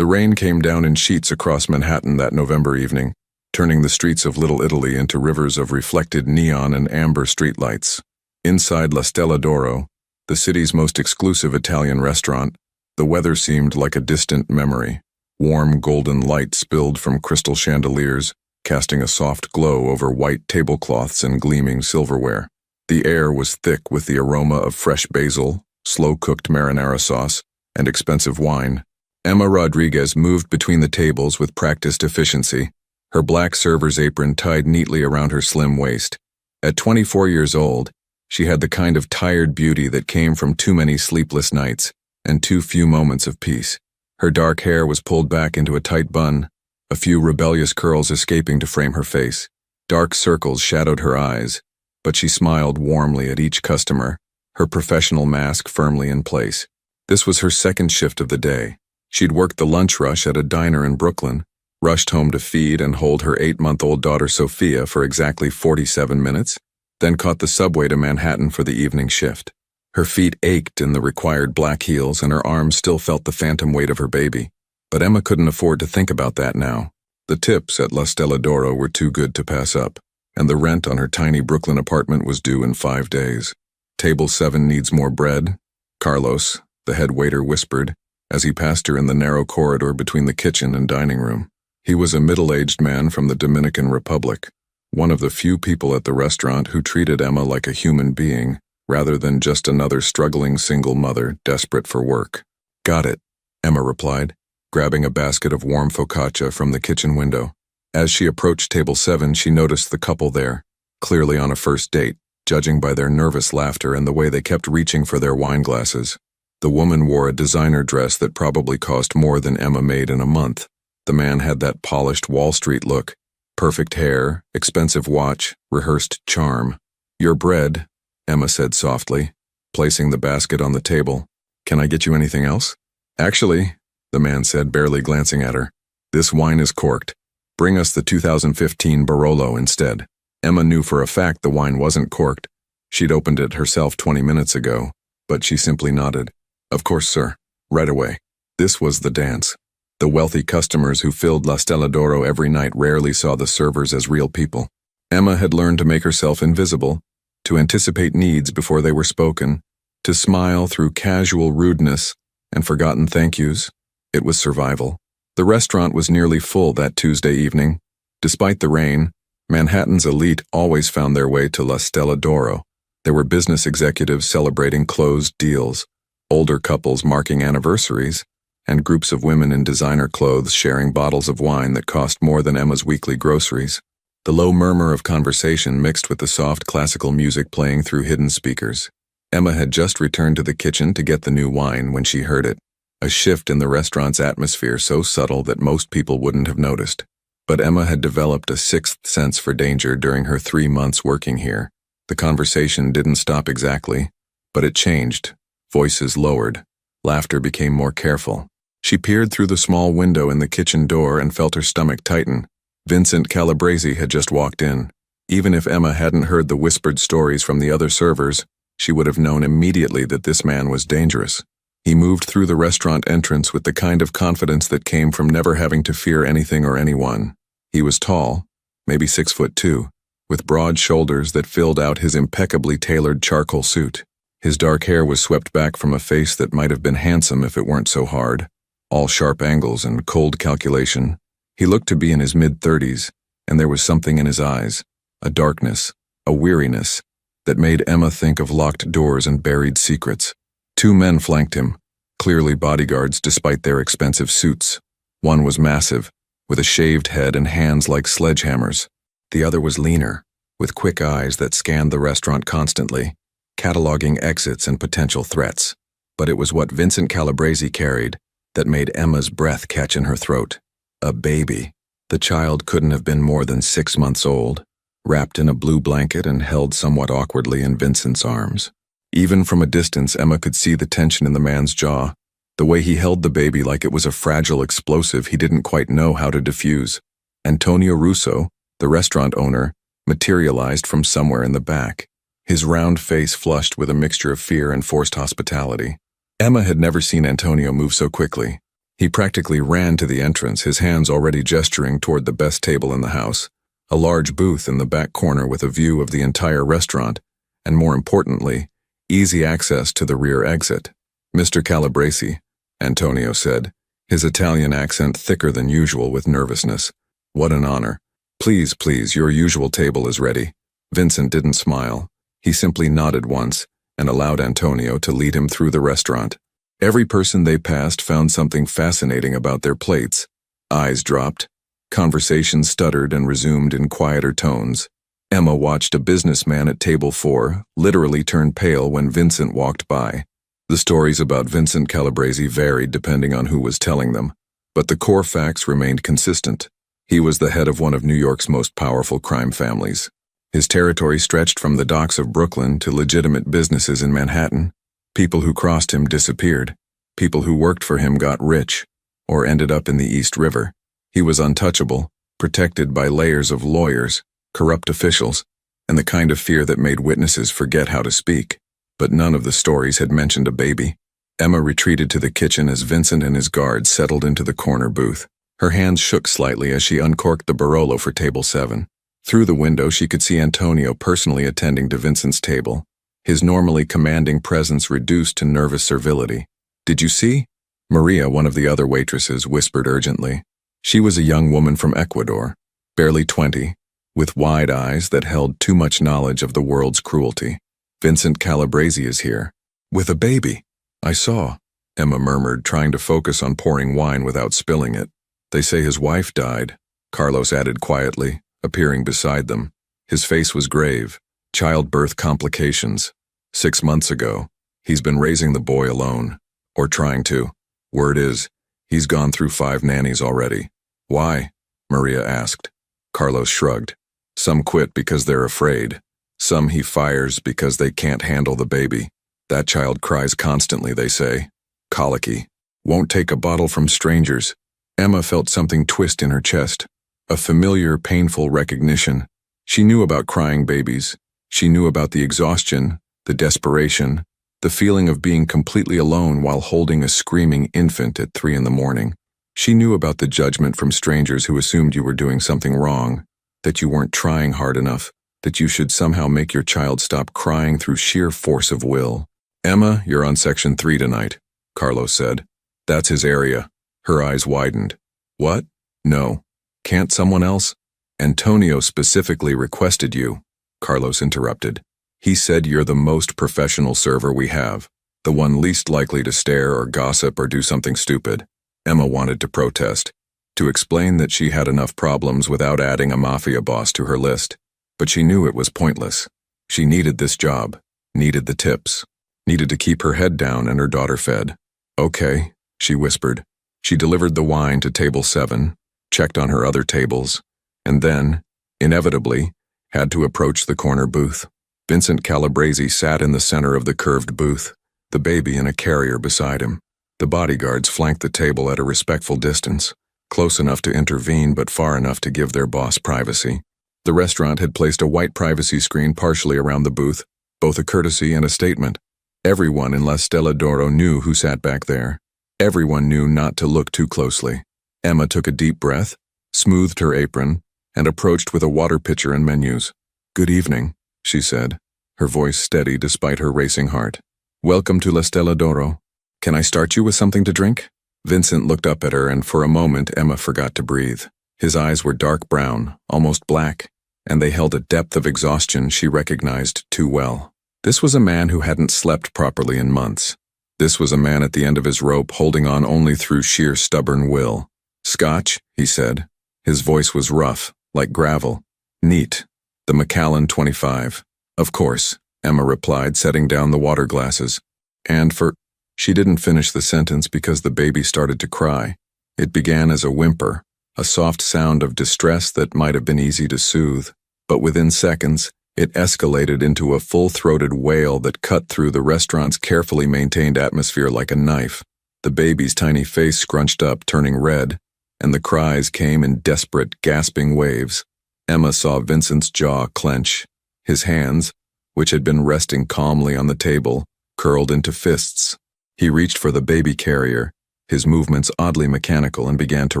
The rain came down in sheets across Manhattan that November evening, turning the streets of Little Italy into rivers of reflected neon and amber streetlights. Inside La Stella d'Oro, the city's most exclusive Italian restaurant, the weather seemed like a distant memory. Warm golden light spilled from crystal chandeliers, casting a soft glow over white tablecloths and gleaming silverware. The air was thick with the aroma of fresh basil, slow-cooked marinara sauce, and expensive wine. Emma Rodriguez moved between the tables with practiced efficiency, her black server's apron tied neatly around her slim waist. At 24 years old, she had the kind of tired beauty that came from too many sleepless nights and too few moments of peace. Her dark hair was pulled back into a tight bun, a few rebellious curls escaping to frame her face. Dark circles shadowed her eyes, but she smiled warmly at each customer, her professional mask firmly in place. This was her second shift of the day. She'd worked the lunch rush at a diner in Brooklyn, rushed home to feed and hold her 8-month-old daughter Sophia for exactly 47 minutes, then caught the subway to Manhattan for the evening shift. Her feet ached in the required black heels and her arms still felt the phantom weight of her baby. But Emma couldn't afford to think about that now. The tips at La Stella d'Oro were too good to pass up, and the rent on her tiny Brooklyn apartment was due in 5 days. Table 7 needs more bread, Carlos, the head waiter, whispered as he passed her in the narrow corridor between the kitchen and dining room. He was a middle-aged man from the Dominican Republic, one of the few people at the restaurant who treated Emma like a human being, rather than just another struggling single mother desperate for work. "Got it," Emma replied, grabbing a basket of warm focaccia from the kitchen window. As she approached table 7, she noticed the couple there, clearly on a first date, judging by their nervous laughter and the way they kept reaching for their wine glasses. The woman wore a designer dress that probably cost more than Emma made in a month. The man had that polished Wall Street look, perfect hair, expensive watch, rehearsed charm. "Your bread," Emma said softly, placing the basket on the table. "Can I get you anything else?" "Actually," the man said, barely glancing at her, "this wine is corked. Bring us the 2015 Barolo instead." Emma knew for a fact the wine wasn't corked. She'd opened it herself 20 minutes ago, but she simply nodded. "Of course, sir. Right away." This was the dance. The wealthy customers who filled La Stella d'Oro every night rarely saw the servers as real people. Emma had learned to make herself invisible, to anticipate needs before they were spoken, to smile through casual rudeness and forgotten thank yous. It was survival. The restaurant was nearly full that Tuesday evening. Despite the rain, Manhattan's elite always found their way to La Stella d'Oro. There were business executives celebrating closed deals, older couples marking anniversaries, and groups of women in designer clothes sharing bottles of wine that cost more than Emma's weekly groceries. The low murmur of conversation mixed with the soft classical music playing through hidden speakers. Emma had just returned to the kitchen to get the new wine when she heard it, a shift in the restaurant's atmosphere so subtle that most people wouldn't have noticed. But Emma had developed a sixth sense for danger during her 3 months working here. The conversation didn't stop exactly, but it changed. Voices lowered. Laughter became more careful. She peered through the small window in the kitchen door and felt her stomach tighten. Vincent Calabrese had just walked in. Even if Emma hadn't heard the whispered stories from the other servers, she would have known immediately that this man was dangerous. He moved through the restaurant entrance with the kind of confidence that came from never having to fear anything or anyone. He was tall, maybe 6'2", with broad shoulders that filled out his impeccably tailored charcoal suit. His dark hair was swept back from a face that might have been handsome if it weren't so hard, all sharp angles and cold calculation. He looked to be in his mid-30s, and there was something in his eyes, a darkness, a weariness, that made Emma think of locked doors and buried secrets. 2 men flanked him, clearly bodyguards despite their expensive suits. One was massive, with a shaved head and hands like sledgehammers. The other was leaner, with quick eyes that scanned the restaurant constantly, cataloging exits and potential threats. But it was what Vincent Calabrese carried that made Emma's breath catch in her throat. A baby. The child couldn't have been more than 6 months old, wrapped in a blue blanket and held somewhat awkwardly in Vincent's arms. Even from a distance, Emma could see the tension in the man's jaw, the way he held the baby like it was a fragile explosive he didn't quite know how to defuse. Antonio Russo, the restaurant owner, materialized from somewhere in the back, his round face flushed with a mixture of fear and forced hospitality. Emma had never seen Antonio move so quickly. He practically ran to the entrance, his hands already gesturing toward the best table in the house, a large booth in the back corner with a view of the entire restaurant, and more importantly, easy access to the rear exit. "Mr. Calabresi," Antonio said, his Italian accent thicker than usual with nervousness. "What an honor. Please, please, your usual table is ready." Vincent didn't smile. He simply nodded once and allowed Antonio to lead him through the restaurant. Every person they passed found something fascinating about their plates. Eyes dropped. Conversation stuttered and resumed in quieter tones. Emma watched a businessman at table 4 literally turn pale when Vincent walked by. The stories about Vincent Calabresi varied depending on who was telling them, but the core facts remained consistent. He was the head of one of New York's most powerful crime families. His territory stretched from the docks of Brooklyn to legitimate businesses in Manhattan. People who crossed him disappeared. People who worked for him got rich, or ended up in the East River. He was untouchable, protected by layers of lawyers, corrupt officials, and the kind of fear that made witnesses forget how to speak. But none of the stories had mentioned a baby. Emma retreated to the kitchen as Vincent and his guards settled into the corner booth. Her hands shook slightly as she uncorked the Barolo for table 7. Through the window, she could see Antonio personally attending to Vincent's table, his normally commanding presence reduced to nervous servility. "Did you see?" Maria, one of the other waitresses, whispered urgently. She was a young woman from Ecuador, barely 20, with wide eyes that held too much knowledge of the world's cruelty. "Vincent Calabresi is here. With a baby." "I saw," Emma murmured, trying to focus on pouring wine without spilling it. "They say his wife died," Carlos added quietly, appearing beside them. His face was grave. "Childbirth complications. 6 months ago. He's been raising the boy alone. Or trying to. Word is, he's gone through 5 nannies already." "Why?" Maria asked. Carlos shrugged. "Some quit because they're afraid. Some he fires because they can't handle the baby. That child cries constantly, they say. Colicky. Won't take a bottle from strangers." Emma felt something twist in her chest. A familiar, painful recognition. She knew about crying babies. She knew about the exhaustion, the desperation, the feeling of being completely alone while holding a screaming infant at 3 in the morning. She knew about the judgment from strangers who assumed you were doing something wrong, that you weren't trying hard enough, that you should somehow make your child stop crying through sheer force of will. "Emma, you're on section 3 tonight," Carlos said. "That's his area." Her eyes widened. "What? No. Can't someone else?" "Antonio specifically requested you," Carlos interrupted. "He said you're the most professional server we have, the one least likely to stare or gossip or do something stupid." Emma wanted to protest, to explain that she had enough problems without adding a Mafia boss to her list, but she knew it was pointless. She needed this job, needed the tips, needed to keep her head down and her daughter fed. "Okay," she whispered. She delivered the wine to table 7, checked on her other tables, and then, inevitably, had to approach the corner booth. Vincent Calabresi sat in the center of the curved booth, the baby in a carrier beside him. The bodyguards flanked the table at a respectful distance, close enough to intervene but far enough to give their boss privacy. The restaurant had placed a white privacy screen partially around the booth, both a courtesy and a statement. Everyone in La Stella d'Oro knew who sat back there. Everyone knew not to look too closely. Emma took a deep breath, smoothed her apron, and approached with a water pitcher and menus. "Good evening," she said, her voice steady despite her racing heart. "Welcome to La Stella d'Oro. Can I start you with something to drink?" Vincent looked up at her, and for a moment Emma forgot to breathe. His eyes were dark brown, almost black, and they held a depth of exhaustion she recognized too well. This was a man who hadn't slept properly in months. This was a man at the end of his rope, holding on only through sheer stubborn will. "Scotch," he said. His voice was rough, like gravel. "Neat. The Macallan 25. "Of course," Emma replied, setting down the water glasses. "And for—" She didn't finish the sentence because the baby started to cry. It began as a whimper, a soft sound of distress that might have been easy to soothe, but within seconds, it escalated into a full-throated wail that cut through the restaurant's carefully maintained atmosphere like a knife. The baby's tiny face scrunched up, turning red, and the cries came in desperate, gasping waves. Emma saw Vincent's jaw clench. His hands, which had been resting calmly on the table, curled into fists. He reached for the baby carrier, his movements oddly mechanical, and began to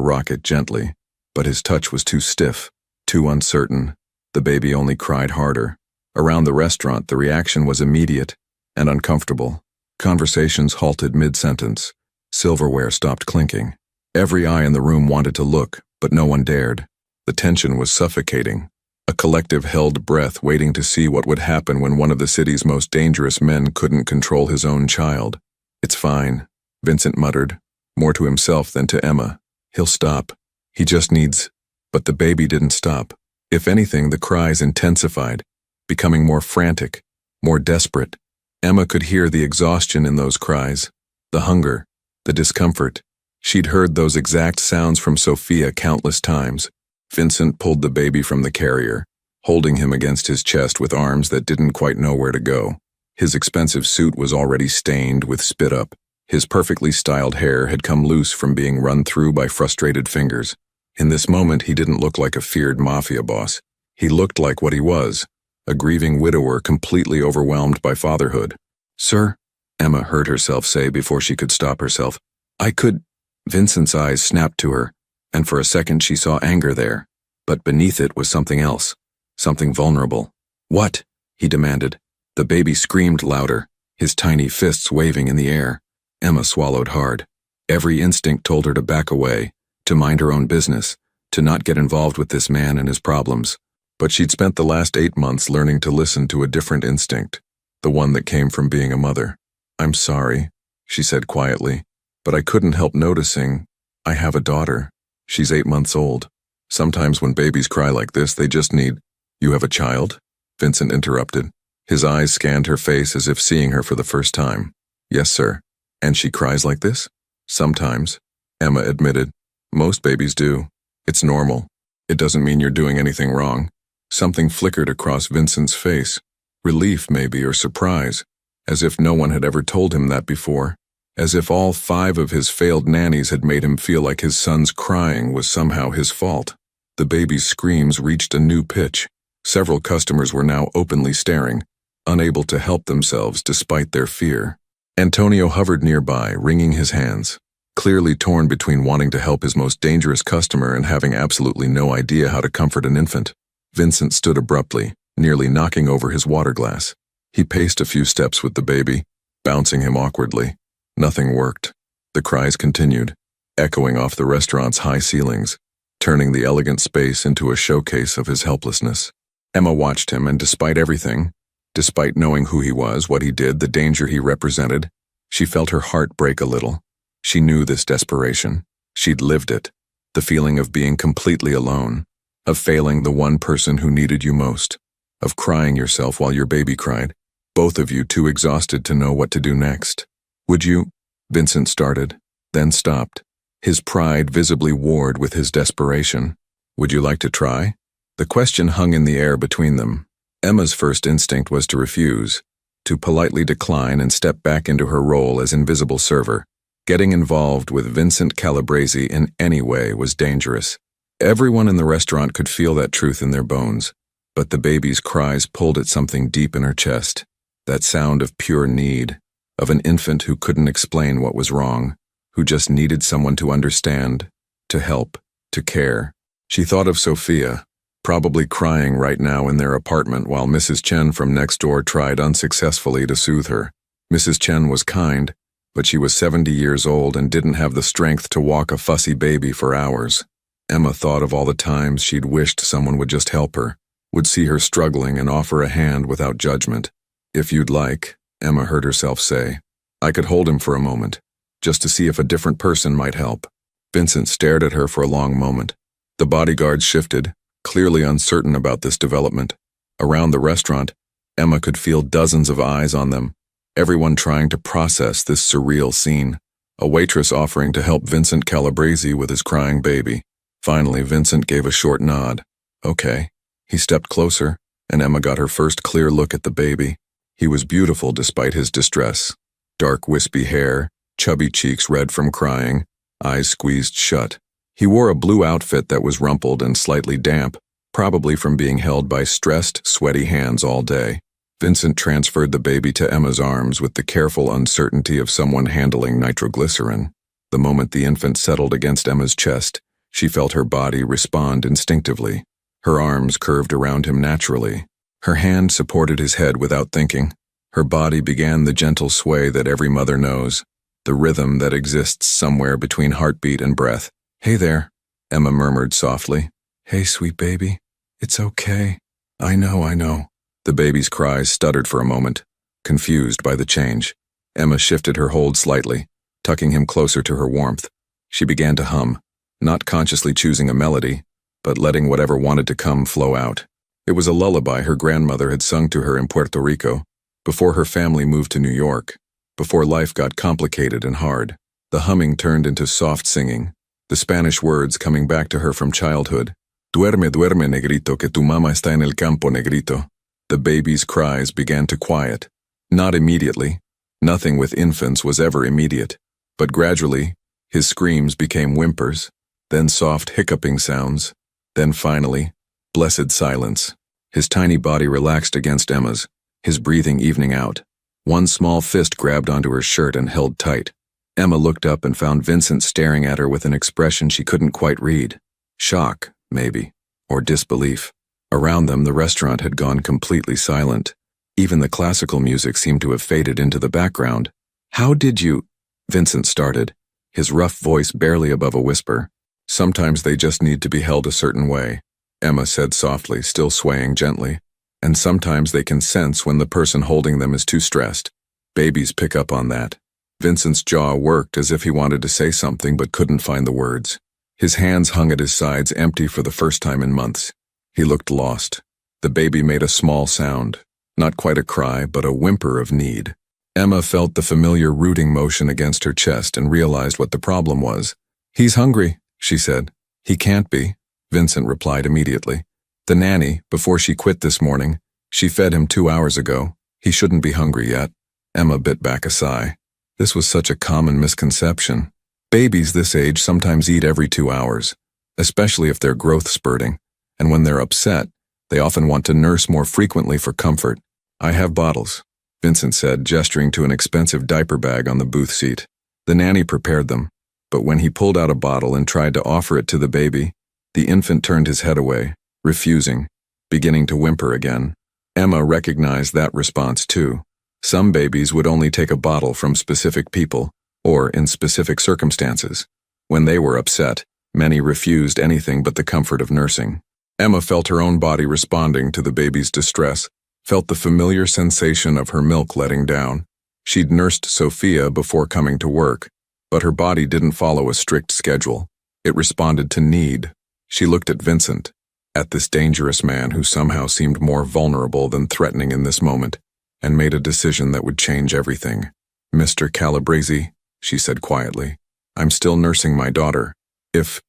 rock it gently. But his touch was too stiff, too uncertain. The baby only cried harder. Around the restaurant, the reaction was immediate and uncomfortable. Conversations halted mid-sentence. Silverware stopped clinking. Every eye in the room wanted to look, but no one dared. The tension was suffocating. A collective held breath, waiting to see what would happen when one of the city's most dangerous men couldn't control his own child. "It's fine," Vincent muttered, more to himself than to Emma. "He'll stop. He just needs—" But the baby didn't stop. If anything, the cries intensified, becoming more frantic, more desperate. Emma could hear the exhaustion in those cries, the hunger, the discomfort. She'd heard those exact sounds from Sophia countless times. Vincent pulled the baby from the carrier, holding him against his chest with arms that didn't quite know where to go. His expensive suit was already stained with spit up. His perfectly styled hair had come loose from being run through by frustrated fingers. In this moment, he didn't look like a feared mafia boss. He looked like what he was, a grieving widower completely overwhelmed by fatherhood. "Sir," Emma heard herself say before she could stop herself. "I could—" Vincent's eyes snapped to her, and for a second she saw anger there. But beneath it was something else, something vulnerable. "What?" he demanded. The baby screamed louder, his tiny fists waving in the air. Emma swallowed hard. Every instinct told her to back away, to mind her own business, to not get involved with this man and his problems. But she'd spent the last 8 months learning to listen to a different instinct, the one that came from being a mother. "I'm sorry," she said quietly, "but I couldn't help noticing. I have a daughter. She's 8 months old. Sometimes when babies cry like this, they just need—" "You have a child?" Vincent interrupted. His eyes scanned her face as if seeing her for the first time. "Yes, sir." "And she cries like this?" "Sometimes," Emma admitted. "Most babies do. It's normal. It doesn't mean you're doing anything wrong." Something flickered across Vincent's face. Relief, maybe, or surprise, as if no one had ever told him that before. As if all 5 of his failed nannies had made him feel like his son's crying was somehow his fault. The baby's screams reached a new pitch. Several customers were now openly staring, unable to help themselves despite their fear. Antonio hovered nearby, wringing his hands, clearly torn between wanting to help his most dangerous customer and having absolutely no idea how to comfort an infant. Vincent stood abruptly, nearly knocking over his water glass. He paced a few steps with the baby, bouncing him awkwardly. Nothing worked. The cries continued, echoing off the restaurant's high ceilings, turning the elegant space into a showcase of his helplessness. Emma watched him, and despite everything, despite knowing who he was, what he did, the danger he represented, she felt her heart break a little. She knew this desperation. She'd lived it. The feeling of being completely alone, of failing the one person who needed you most, of crying yourself while your baby cried, both of you too exhausted to know what to do next. "Would you—" Vincent started, then stopped. His pride visibly warred with his desperation. "Would you like to try?" The question hung in the air between them. Emma's first instinct was to refuse, to politely decline and step back into her role as invisible server. Getting involved with Vincent Calabrese in any way was dangerous. Everyone in the restaurant could feel that truth in their bones, but the baby's cries pulled at something deep in her chest, that sound of pure need, of an infant who couldn't explain what was wrong, who just needed someone to understand, to help, to care. She thought of Sophia, probably crying right now in their apartment while Mrs. Chen from next door tried unsuccessfully to soothe her. Mrs. Chen was kind, but she was 70 years old and didn't have the strength to walk a fussy baby for hours. Emma thought of all the times she'd wished someone would just help her, would see her struggling and offer a hand without judgment. "If you'd like," Emma heard herself say, "I could hold him for a moment, just to see if a different person might help." Vincent stared at her for a long moment. The bodyguards shifted, clearly uncertain about this development. Around the restaurant, Emma could feel dozens of eyes on them, everyone trying to process this surreal scene. A waitress offering to help Vincent Calabrese with his crying baby. Finally, Vincent gave a short nod. "Okay." He stepped closer, and Emma got her first clear look at the baby. He was beautiful despite his distress. Dark wispy hair, chubby cheeks red from crying, eyes squeezed shut. He wore a blue outfit that was rumpled and slightly damp, probably from being held by stressed, sweaty hands all day. Vincent transferred the baby to Emma's arms with the careful uncertainty of someone handling nitroglycerin. The moment the infant settled against Emma's chest, she felt her body respond instinctively. Her arms curved around him naturally. Her hand supported his head without thinking. Her body began the gentle sway that every mother knows, the rhythm that exists somewhere between heartbeat and breath. "Hey there," Emma murmured softly. "Hey, sweet baby. It's okay. I know." The baby's cries stuttered for a moment, confused by the change. Emma shifted her hold slightly, tucking him closer to her warmth. She began to hum, not consciously choosing a melody, but letting whatever wanted to come flow out. It was a lullaby her grandmother had sung to her in Puerto Rico, before her family moved to New York, before life got complicated and hard. The humming turned into soft singing, the Spanish words coming back to her from childhood. "Duerme, duerme, negrito, que tu mama está en el campo, negrito." The baby's cries began to quiet. Not immediately. Nothing with infants was ever immediate. But gradually, his screams became whimpers, then soft hiccuping sounds, then finally, blessed silence. His tiny body relaxed against Emma's, his breathing evening out. One small fist grabbed onto her shirt and held tight. Emma looked up and found Vincent staring at her with an expression she couldn't quite read. Shock, maybe, or disbelief. Around them, the restaurant had gone completely silent. Even the classical music seemed to have faded into the background. "How did you—" Vincent started, his rough voice barely above a whisper. "Sometimes they just need to be held a certain way," Emma said softly, still swaying gently. "And sometimes they can sense when the person holding them is too stressed. Babies pick up on that." Vincent's jaw worked as if he wanted to say something but couldn't find the words. His hands hung at his sides, empty for the first time in months. He looked lost. The baby made a small sound, not quite a cry, but a whimper of need. Emma felt the familiar rooting motion against her chest and realized what the problem was. "He's hungry," she said. "He can't be," Vincent replied immediately. "The nanny, before she quit this morning, she fed him 2 hours ago. He shouldn't be hungry yet." Emma bit back a sigh. This was such a common misconception. Babies this age sometimes eat every 2 hours, especially if they're growth spurting, and when they're upset, they often want to nurse more frequently for comfort. "I have bottles," Vincent said, gesturing to an expensive diaper bag on the booth seat. The nanny prepared them, but when he pulled out a bottle and tried to offer it to the baby, the infant turned his head away, refusing, beginning to whimper again. Emma recognized that response too. Some babies would only take a bottle from specific people, or in specific circumstances. When they were upset, many refused anything but the comfort of nursing. Emma felt her own body responding to the baby's distress, felt the familiar sensation of her milk letting down. She'd nursed Sophia before coming to work, but her body didn't follow a strict schedule. It responded to need. She looked at Vincent, at this dangerous man who somehow seemed more vulnerable than threatening in this moment, and made a decision that would change everything. "Mr. Calabrese," she said quietly, "I'm still nursing my daughter. If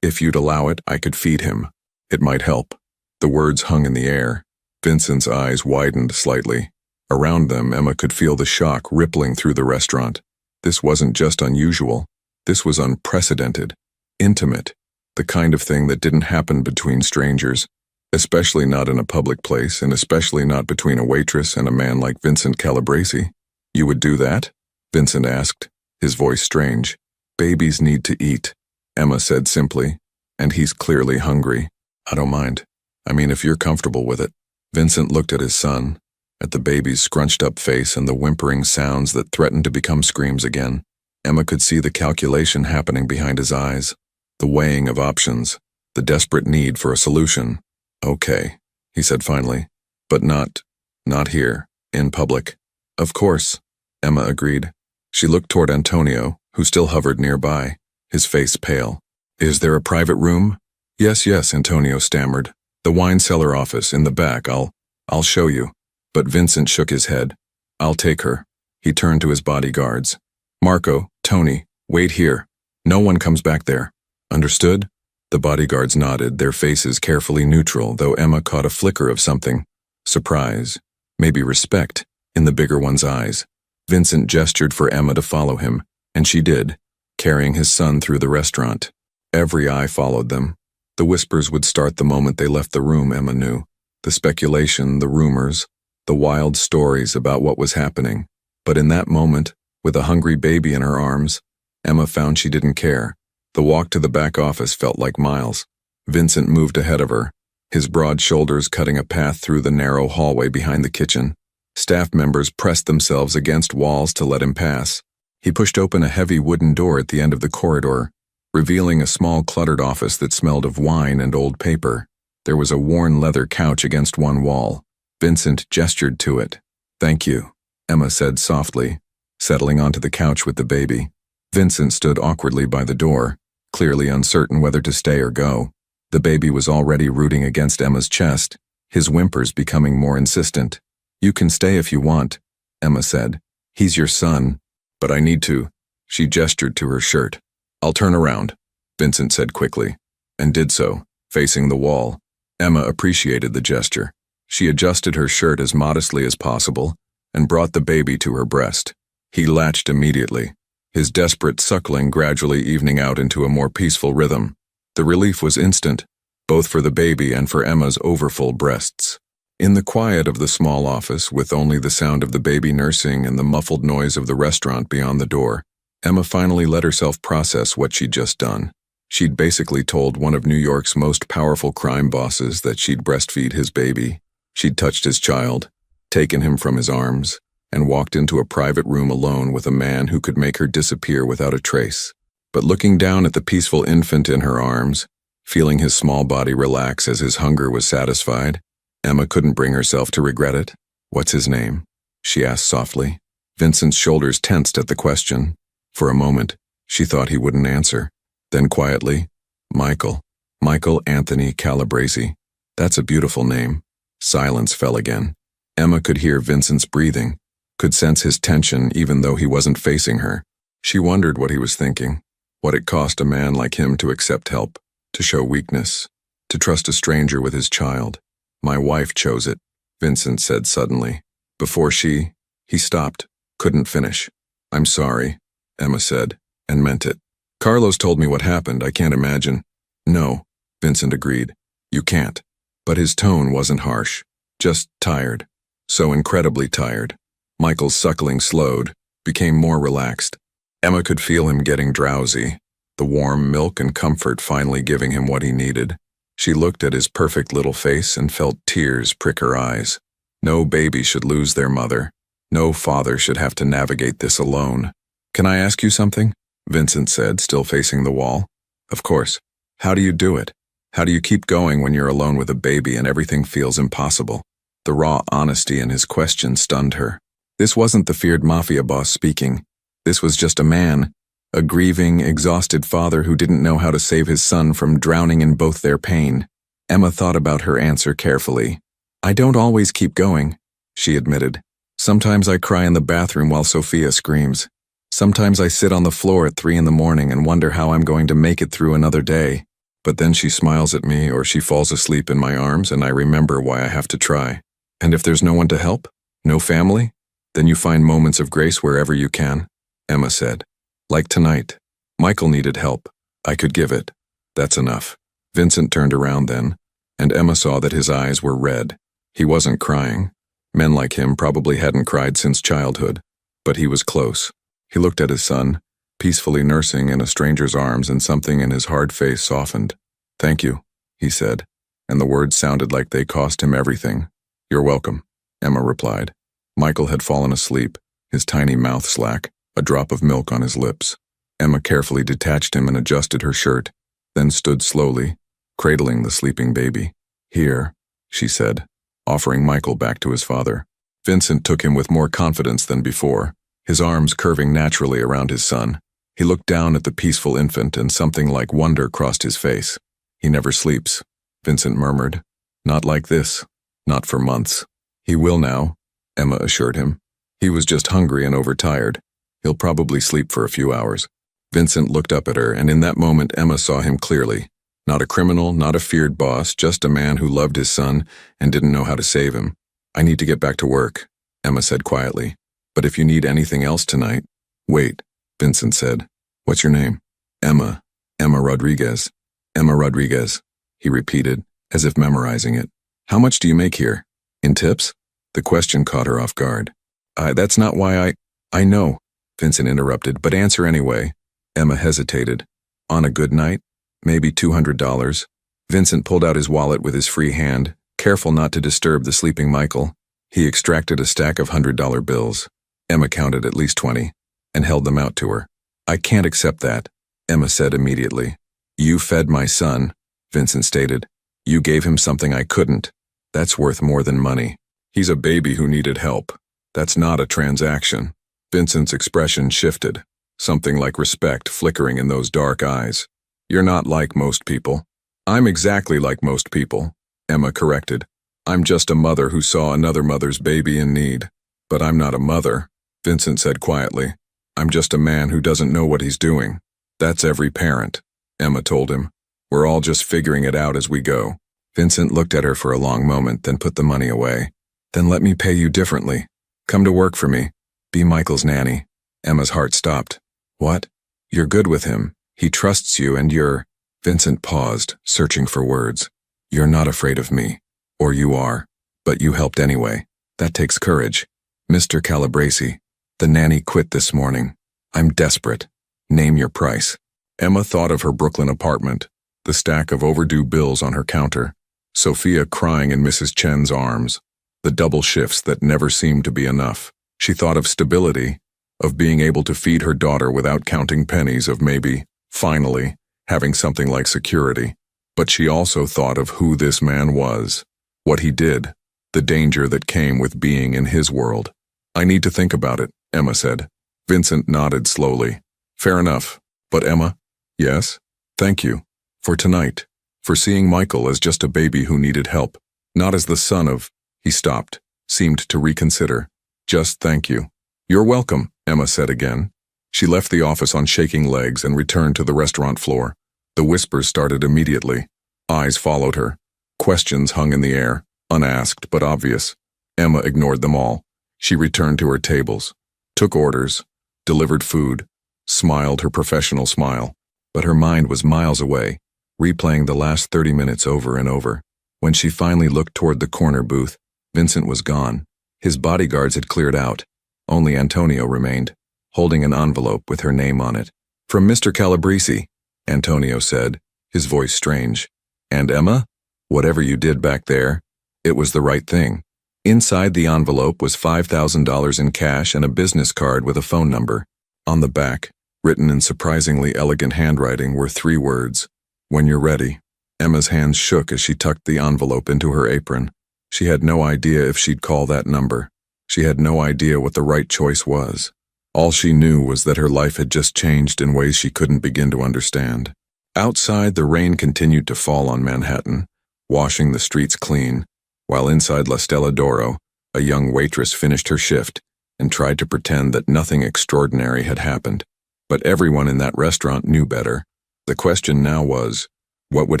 you'd allow it, I could feed him. It might help." The words hung in the air. Vincent's eyes widened slightly. Around them, Emma could feel the shock rippling through the restaurant. This wasn't just unusual. This was unprecedented, intimate, the kind of thing that didn't happen between strangers, especially not in a public place, and especially not between a waitress and a man like Vincent Calabrese. "You would do that?" Vincent asked, his voice strange. "Babies need to eat," Emma said simply, "and he's clearly hungry. I don't mind. I mean, if you're comfortable with it." Vincent looked at his son, at the baby's scrunched-up face and the whimpering sounds that threatened to become screams again. Emma could see the calculation happening behind his eyes, the weighing of options, the desperate need for a solution. "Okay," he said finally, "but not here, in public." "Of course," Emma agreed. She looked toward Antonio, who still hovered nearby, his face pale. "Is there a private room?" Yes, Antonio stammered. "The wine cellar office, in the back. I'll show you." But Vincent shook his head. "I'll take her." He turned to his bodyguards. "Marco, Tony, wait here. No one comes back there. Understood?" The bodyguards nodded, their faces carefully neutral, though Emma caught a flicker of something. Surprise, maybe respect, in the bigger one's eyes. Vincent gestured for Emma to follow him, and she did, carrying his son through the restaurant. Every eye followed them. The whispers would start the moment they left the room, Emma knew. The speculation, the rumors, the wild stories about what was happening. But in that moment, with a hungry baby in her arms, Emma found she didn't care. The walk to the back office felt like miles. Vincent moved ahead of her, his broad shoulders cutting a path through the narrow hallway behind the kitchen. Staff members pressed themselves against walls to let him pass. He pushed open a heavy wooden door at the end of the corridor, revealing a small cluttered office that smelled of wine and old paper. There was a worn leather couch against one wall. Vincent gestured to it. "Thank you," Emma said softly, settling onto the couch with the baby. Vincent stood awkwardly by the door, clearly uncertain whether to stay or go. The baby was already rooting against Emma's chest, his whimpers becoming more insistent. "You can stay if you want," Emma said. "He's your son." "But I need to." She gestured to her shirt. "I'll turn around," Vincent said quickly, and did so, facing the wall. Emma appreciated the gesture. She adjusted her shirt as modestly as possible and brought the baby to her breast. He latched immediately, his desperate suckling gradually evening out into a more peaceful rhythm. The relief was instant, both for the baby and for Emma's overfull breasts. In the quiet of the small office, with only the sound of the baby nursing and the muffled noise of the restaurant beyond the door, Emma finally let herself process what she'd just done. She'd basically told one of New York's most powerful crime bosses that she'd breastfeed his baby. She'd touched his child, taken him from his arms, and walked into a private room alone with a man who could make her disappear without a trace. But looking down at the peaceful infant in her arms, feeling his small body relax as his hunger was satisfied, Emma couldn't bring herself to regret it. "What's his name?" she asked softly. Vincent's shoulders tensed at the question. For a moment, she thought he wouldn't answer. Then quietly, "Michael. Michael Anthony Calabresi. That's a beautiful name." Silence fell again. Emma could hear Vincent's breathing, could sense his tension even though he wasn't facing her. She wondered what he was thinking, what it cost a man like him to accept help, to show weakness, to trust a stranger with his child. "My wife chose it," Vincent said suddenly. Before he stopped, couldn't finish. "I'm sorry," Emma said, and meant it. "Carlos told me what happened. I can't imagine." "No," Vincent agreed. "You can't." But his tone wasn't harsh, just tired. So incredibly tired. Michael's suckling slowed, became more relaxed. Emma could feel him getting drowsy, the warm milk and comfort finally giving him what he needed. She looked at his perfect little face and felt tears prick her eyes. No baby should lose their mother. No father should have to navigate this alone. "Can I ask you something?" Vincent said, still facing the wall. "Of course. How do you do it? How do you keep going when you're alone with a baby and everything feels impossible?" The raw honesty in his question stunned her. This wasn't the feared Mafia boss speaking. This was just a man, a grieving, exhausted father who didn't know how to save his son from drowning in both their pain. Emma thought about her answer carefully. "I don't always keep going," she admitted. "Sometimes I cry in the bathroom while Sophia screams. Sometimes I sit on the floor at 3 a.m. and wonder how I'm going to make it through another day. But then she smiles at me or she falls asleep in my arms and I remember why I have to try. And if there's no one to help, no family, then you find moments of grace wherever you can," Emma said. "Like tonight. Michael needed help. I could give it. That's enough." Vincent turned around then, and Emma saw that his eyes were red. He wasn't crying. Men like him probably hadn't cried since childhood. But he was close. He looked at his son, peacefully nursing in a stranger's arms, and something in his hard face softened. "Thank you," he said, and the words sounded like they cost him everything. "You're welcome," Emma replied. Michael had fallen asleep, his tiny mouth slack, a drop of milk on his lips. Emma carefully detached him and adjusted her shirt, then stood slowly, cradling the sleeping baby. "Here," she said, offering Michael back to his father. Vincent took him with more confidence than before, his arms curving naturally around his son. He looked down at the peaceful infant and something like wonder crossed his face. "He never sleeps," Vincent murmured. "Not like this. Not for months." "He will now," Emma assured him. "He was just hungry and overtired. He'll probably sleep for a few hours." Vincent looked up at her, and in that moment Emma saw him clearly. Not a criminal, not a feared boss, just a man who loved his son and didn't know how to save him. "I need to get back to work," Emma said quietly. "But if you need anything else tonight—" "Wait," Vincent said. "What's your name?" "Emma. Emma Rodriguez." "Emma Rodriguez," he repeated, as if memorizing it. "How much do you make here? In tips?" The question caught her off guard. That's not why I know," Vincent interrupted, "but answer anyway." Emma hesitated. On a good night? Maybe $200. Vincent pulled out his wallet with his free hand, careful not to disturb the sleeping Michael. He extracted a stack of $100 bills. Emma counted at least 20, and held them out to her. I can't accept that, Emma said immediately. You fed my son, Vincent stated. You gave him something I couldn't. That's worth more than money. He's a baby who needed help. That's not a transaction. Vincent's expression shifted, something like respect flickering in those dark eyes. You're not like most people. I'm exactly like most people, Emma corrected. I'm just a mother who saw another mother's baby in need. But I'm not a mother, Vincent said quietly. I'm just a man who doesn't know what he's doing. That's every parent, Emma told him. We're all just figuring it out as we go. Vincent looked at her for a long moment, then put the money away. Then let me pay you differently. Come to work for me. Be Michael's nanny. Emma's heart stopped. What? You're good with him. He trusts you and you're… Vincent paused, searching for words. You're not afraid of me. Or you are. But you helped anyway. That takes courage. Mr. Calabresi, the nanny quit this morning. I'm desperate. Name your price. Emma thought of her Brooklyn apartment, the stack of overdue bills on her counter, Sophia crying in Mrs. Chen's arms, the double shifts that never seemed to be enough. She thought of stability, of being able to feed her daughter without counting pennies, of maybe, finally, having something like security. But she also thought of who this man was, what he did, the danger that came with being in his world. I need to think about it, Emma said. Vincent nodded slowly. Fair enough. But Emma? Yes? Thank you. For tonight. For seeing Michael as just a baby who needed help. Not as the son of… He stopped, seemed to reconsider. Just thank you. You're welcome, Emma said again. She left the office on shaking legs and returned to the restaurant floor. The whispers started immediately. Eyes followed her. Questions hung in the air, unasked but obvious. Emma ignored them all. She returned to her tables, took orders, delivered food, smiled her professional smile. But her mind was miles away, replaying the last 30 minutes over and over. When she finally looked toward the corner booth, Vincent was gone. His bodyguards had cleared out. Only Antonio remained, holding an envelope with her name on it. From Mr. Calabresi, Antonio said, his voice strange. And Emma? Whatever you did back there, it was the right thing. Inside the envelope was $5,000 in cash and a business card with a phone number. On the back, written in surprisingly elegant handwriting, were 3 words. When you're ready. Emma's hands shook as she tucked the envelope into her apron. She had no idea if she'd call that number. She had no idea what the right choice was. All she knew was that her life had just changed in ways she couldn't begin to understand. Outside, the rain continued to fall on Manhattan, washing the streets clean, while inside La Stella d'Oro, a young waitress finished her shift and tried to pretend that nothing extraordinary had happened. But everyone in that restaurant knew better. The question now was, what would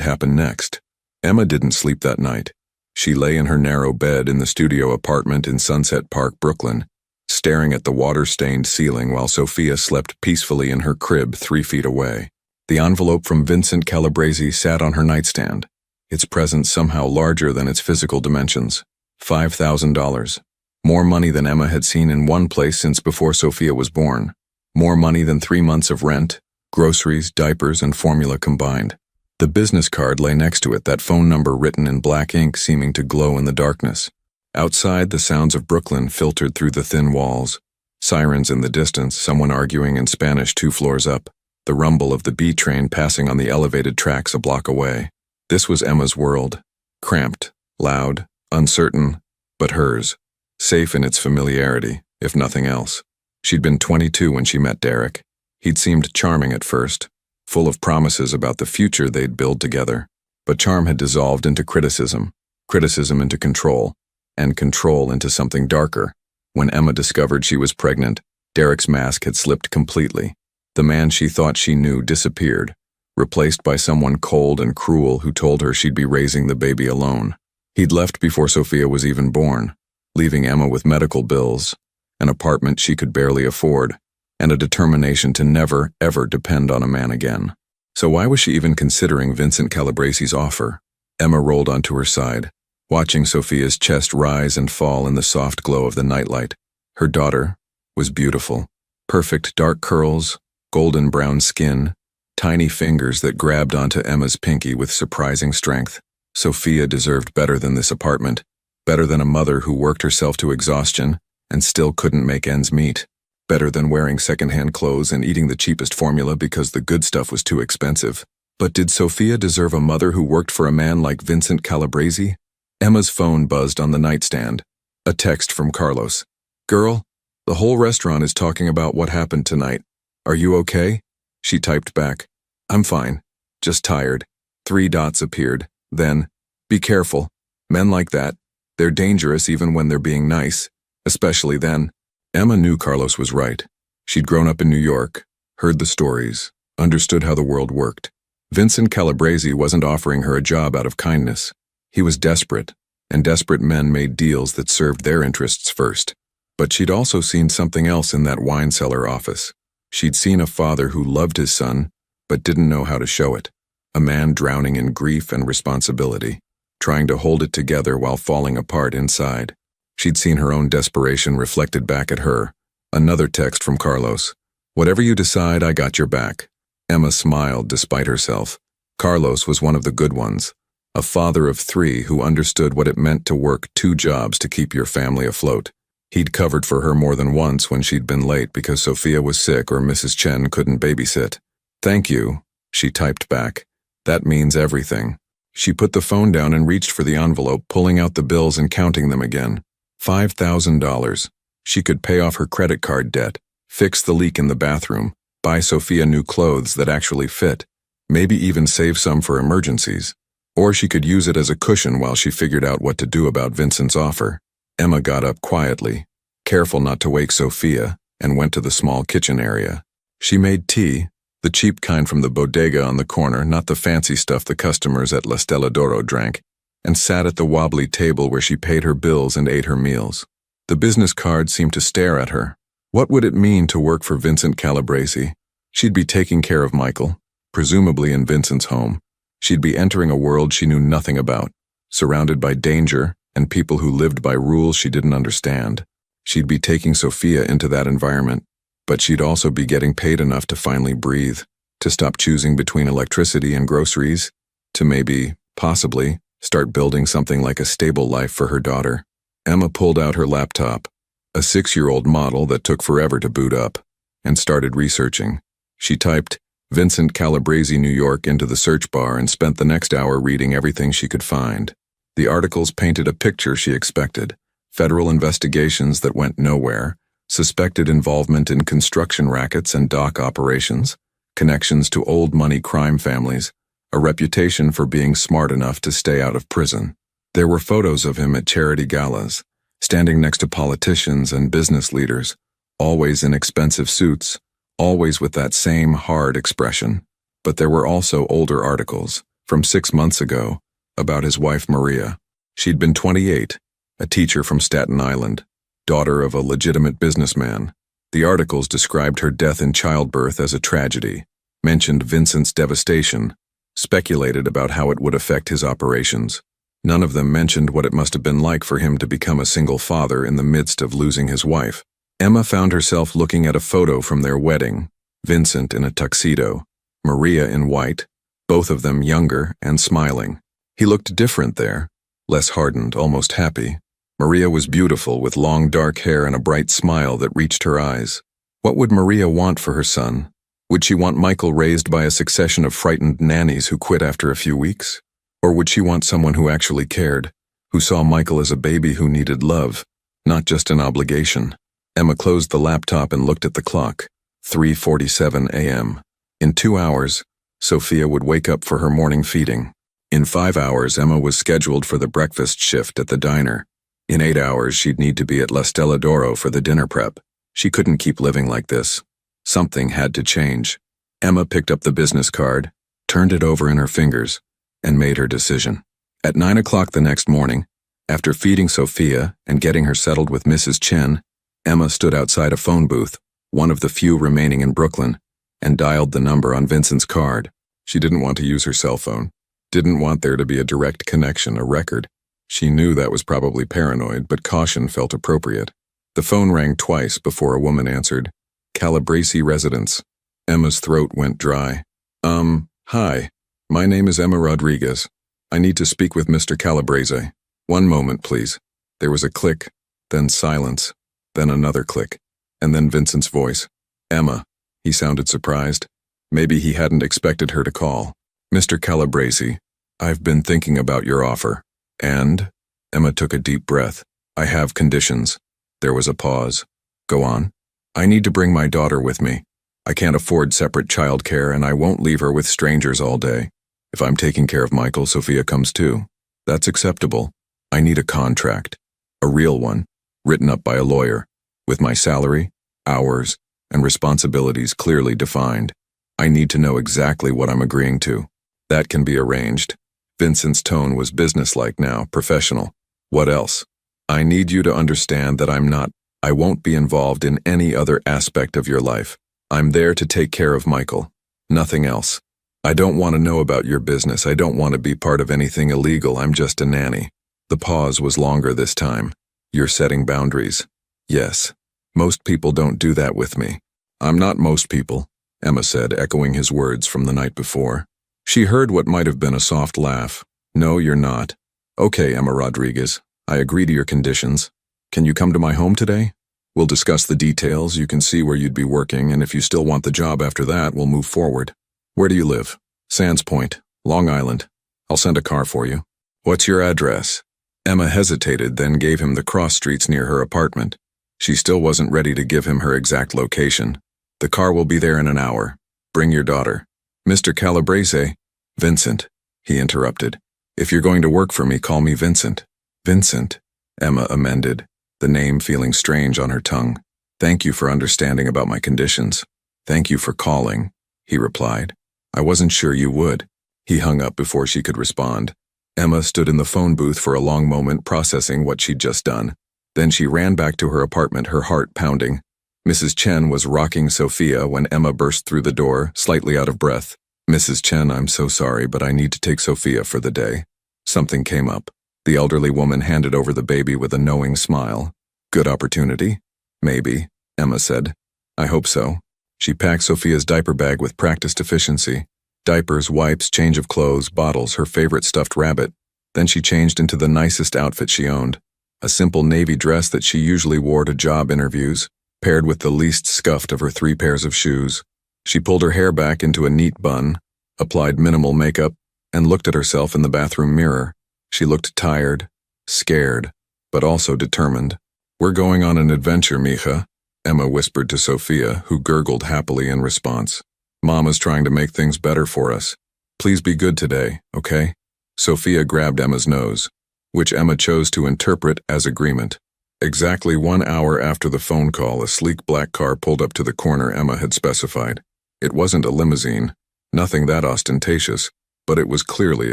happen next? Emma didn't sleep that night. She lay in her narrow bed in the studio apartment in Sunset Park, Brooklyn, staring at the water-stained ceiling while Sophia slept peacefully in her crib 3 feet away. The envelope from Vincent Calabresi sat on her nightstand, its presence somehow larger than its physical dimensions. $5,000. More money than Emma had seen in one place since before Sophia was born. More money than 3 months of rent, groceries, diapers, and formula combined. The business card lay next to it, that phone number written in black ink seeming to glow in the darkness. Outside, the sounds of Brooklyn filtered through the thin walls. Sirens in the distance, someone arguing in Spanish 2 floors up, the rumble of the B train passing on the elevated tracks a block away. This was Emma's world. Cramped, loud, uncertain, but hers. Safe in its familiarity, if nothing else. She'd been 22 when she met Derek. He'd seemed charming at first, full of promises about the future they'd build together. But charm had dissolved into criticism, criticism into control, and control into something darker. When Emma discovered she was pregnant, Derek's mask had slipped completely. The man she thought she knew disappeared, replaced by someone cold and cruel who told her she'd be raising the baby alone. He'd left before Sophia was even born, leaving Emma with medical bills, an apartment she could barely afford, and a determination to never, ever depend on a man again. So why was she even considering Vincent Calabresi's offer? Emma rolled onto her side, watching Sophia's chest rise and fall in the soft glow of the nightlight. Her daughter was beautiful. Perfect dark curls, golden brown skin, tiny fingers that grabbed onto Emma's pinky with surprising strength. Sophia deserved better than this apartment, better than a mother who worked herself to exhaustion and still couldn't make ends meet, better than wearing secondhand clothes and eating the cheapest formula because the good stuff was too expensive. But did Sophia deserve a mother who worked for a man like Vincent Calabrese? Emma's phone buzzed on the nightstand. A text from Carlos. "Girl, the whole restaurant is talking about what happened tonight. Are you okay?" She typed back, "I'm fine, just tired." 3 dots appeared. Then, "Be careful. Men like that, they're dangerous even when they're being nice, especially then." Emma knew Carlos was right. She'd grown up in New York, heard the stories, understood how the world worked. Vincent Calabrese wasn't offering her a job out of kindness. He was desperate, and desperate men made deals that served their interests first. But she'd also seen something else in that wine cellar office. She'd seen a father who loved his son, but didn't know how to show it. A man drowning in grief and responsibility, trying to hold it together while falling apart inside. She'd seen her own desperation reflected back at her. Another text from Carlos. "Whatever you decide, I got your back." Emma smiled despite herself. Carlos was one of the good ones. A father of 3 who understood what it meant to work 2 jobs to keep your family afloat. He'd covered for her more than once when she'd been late because Sophia was sick or Mrs. Chen couldn't babysit. "Thank you," she typed back. "That means everything." She put the phone down and reached for the envelope, pulling out the bills and counting them again. $5,000. She could pay off her credit card debt, fix the leak in the bathroom, buy Sophia new clothes that actually fit, maybe even save some for emergencies. Or she could use it as a cushion while she figured out what to do about Vincent's offer. Emma got up quietly, careful not to wake Sophia, and went to the small kitchen area. She made tea, the cheap kind from the bodega on the corner, not the fancy stuff the customers at La Stella d'Oro drank, and sat at the wobbly table where she paid her bills and ate her meals. The business card seemed to stare at her. What would it mean to work for Vincent Calabrese? She'd be taking care of Michael, presumably in Vincent's home. She'd be entering a world she knew nothing about, surrounded by danger and people who lived by rules she didn't understand. She'd be taking Sophia into that environment, but she'd also be getting paid enough to finally breathe, to stop choosing between electricity and groceries, to maybe, possibly, start building something like a stable life for her daughter. Emma pulled out her laptop, a 6-year-old model that took forever to boot up, and started researching. She typed Vincent Calabrese, New York into the search bar and spent the next hour reading everything she could find. The articles painted a picture she expected: federal investigations that went nowhere, suspected involvement in construction rackets and dock operations, connections to old money crime families, a reputation for being smart enough to stay out of prison. There were photos of him at charity galas, standing next to politicians and business leaders, always in expensive suits, always with that same hard expression. But there were also older articles, from 6 months ago, about his wife Maria. She'd been 28, a teacher from Staten Island, daughter of a legitimate businessman. The articles described her death in childbirth as a tragedy, mentioned Vincent's devastation, speculated about how it would affect his operations. None of them mentioned what it must have been like for him to become a single father in the midst of losing his wife. Emma found herself looking at a photo from their wedding, Vincent in a tuxedo, Maria in white, both of them younger and smiling. He looked different there, less hardened, almost happy. Maria was beautiful, with long dark hair and a bright smile that reached her eyes. What would Maria want for her son? Would she want Michael raised by a succession of frightened nannies who quit after a few weeks? Or would she want someone who actually cared, who saw Michael as a baby who needed love, not just an obligation? Emma closed the laptop and looked at the clock. 3:47 a.m. In 2 hours, Sophia would wake up for her morning feeding. In 5 hours, Emma was scheduled for the breakfast shift at the diner. In 8 hours, she'd need to be at La Stella d'Oro for the dinner prep. She couldn't keep living like this. Something had to change. Emma picked up the business card, turned it over in her fingers, and made her decision. At 9 o'clock the next morning, after feeding Sophia and getting her settled with Mrs. Chen, Emma stood outside a phone booth, one of the few remaining in Brooklyn, and dialed the number on Vincent's card. She didn't want to use her cell phone, didn't want there to be a direct connection, a record. She knew that was probably paranoid, but caution felt appropriate. The phone rang twice before a woman answered. Calabrese residence. Emma's throat went dry. Hi. My name is Emma Rodriguez. I need to speak with Mr. Calabrese. One moment, please. There was a click, then silence, then another click, and then Vincent's voice. Emma. He sounded surprised. Maybe he hadn't expected her to call. Mr. Calabrese, I've been thinking about your offer. And? Emma took a deep breath. I have conditions. There was a pause. Go on. I need to bring my daughter with me. I can't afford separate childcare, and I won't leave her with strangers all day. If I'm taking care of Michael, Sophia comes too. That's acceptable. I need a contract. A real one, written up by a lawyer, with my salary, hours, and responsibilities clearly defined. I need to know exactly what I'm agreeing to. That can be arranged. Vincent's tone was businesslike now, professional. What else? I need you to understand that I won't be involved in any other aspect of your life. I'm there to take care of Michael. Nothing else. I don't want to know about your business. I don't want to be part of anything illegal. I'm just a nanny. The pause was longer this time. You're setting boundaries. Yes. Most people don't do that with me. I'm not most people, Emma said, echoing his words from the night before. She heard what might have been a soft laugh. No, you're not. Okay, Emma Rodriguez. I agree to your conditions. Can you come to my home today? We'll discuss the details, you can see where you'd be working, and if you still want the job after that, we'll move forward. Where do you live? Sands Point, Long Island. I'll send a car for you. What's your address? Emma hesitated, then gave him the cross streets near her apartment. She still wasn't ready to give him her exact location. The car will be there in an hour. Bring your daughter. Mr. Calabrese. Vincent, he interrupted. If you're going to work for me, call me Vincent. Vincent, Emma amended, the name feeling strange on her tongue. Thank you for understanding about my conditions. Thank you for calling, he replied. I wasn't sure you would. He hung up before she could respond. Emma stood in the phone booth for a long moment, processing what she'd just done. Then she ran back to her apartment, her heart pounding. Mrs. Chen was rocking Sophia when Emma burst through the door, slightly out of breath. Mrs. Chen, I'm so sorry, but I need to take Sophia for the day. Something came up. The elderly woman handed over the baby with a knowing smile. Good opportunity? Maybe, Emma said. I hope so. She packed Sophia's diaper bag with practiced efficiency. Diapers, wipes, change of clothes, bottles, her favorite stuffed rabbit. Then she changed into the nicest outfit she owned. A simple navy dress that she usually wore to job interviews, paired with the least scuffed of her 3 pairs of shoes. She pulled her hair back into a neat bun, applied minimal makeup, and looked at herself in the bathroom mirror. She looked tired, scared, but also determined. We're going on an adventure, mija, Emma whispered to Sophia, who gurgled happily in response. Mama's trying to make things better for us. Please be good today, okay? Sophia grabbed Emma's nose, which Emma chose to interpret as agreement. Exactly 1 hour after the phone call, a sleek black car pulled up to the corner Emma had specified. It wasn't a limousine, nothing that ostentatious, but it was clearly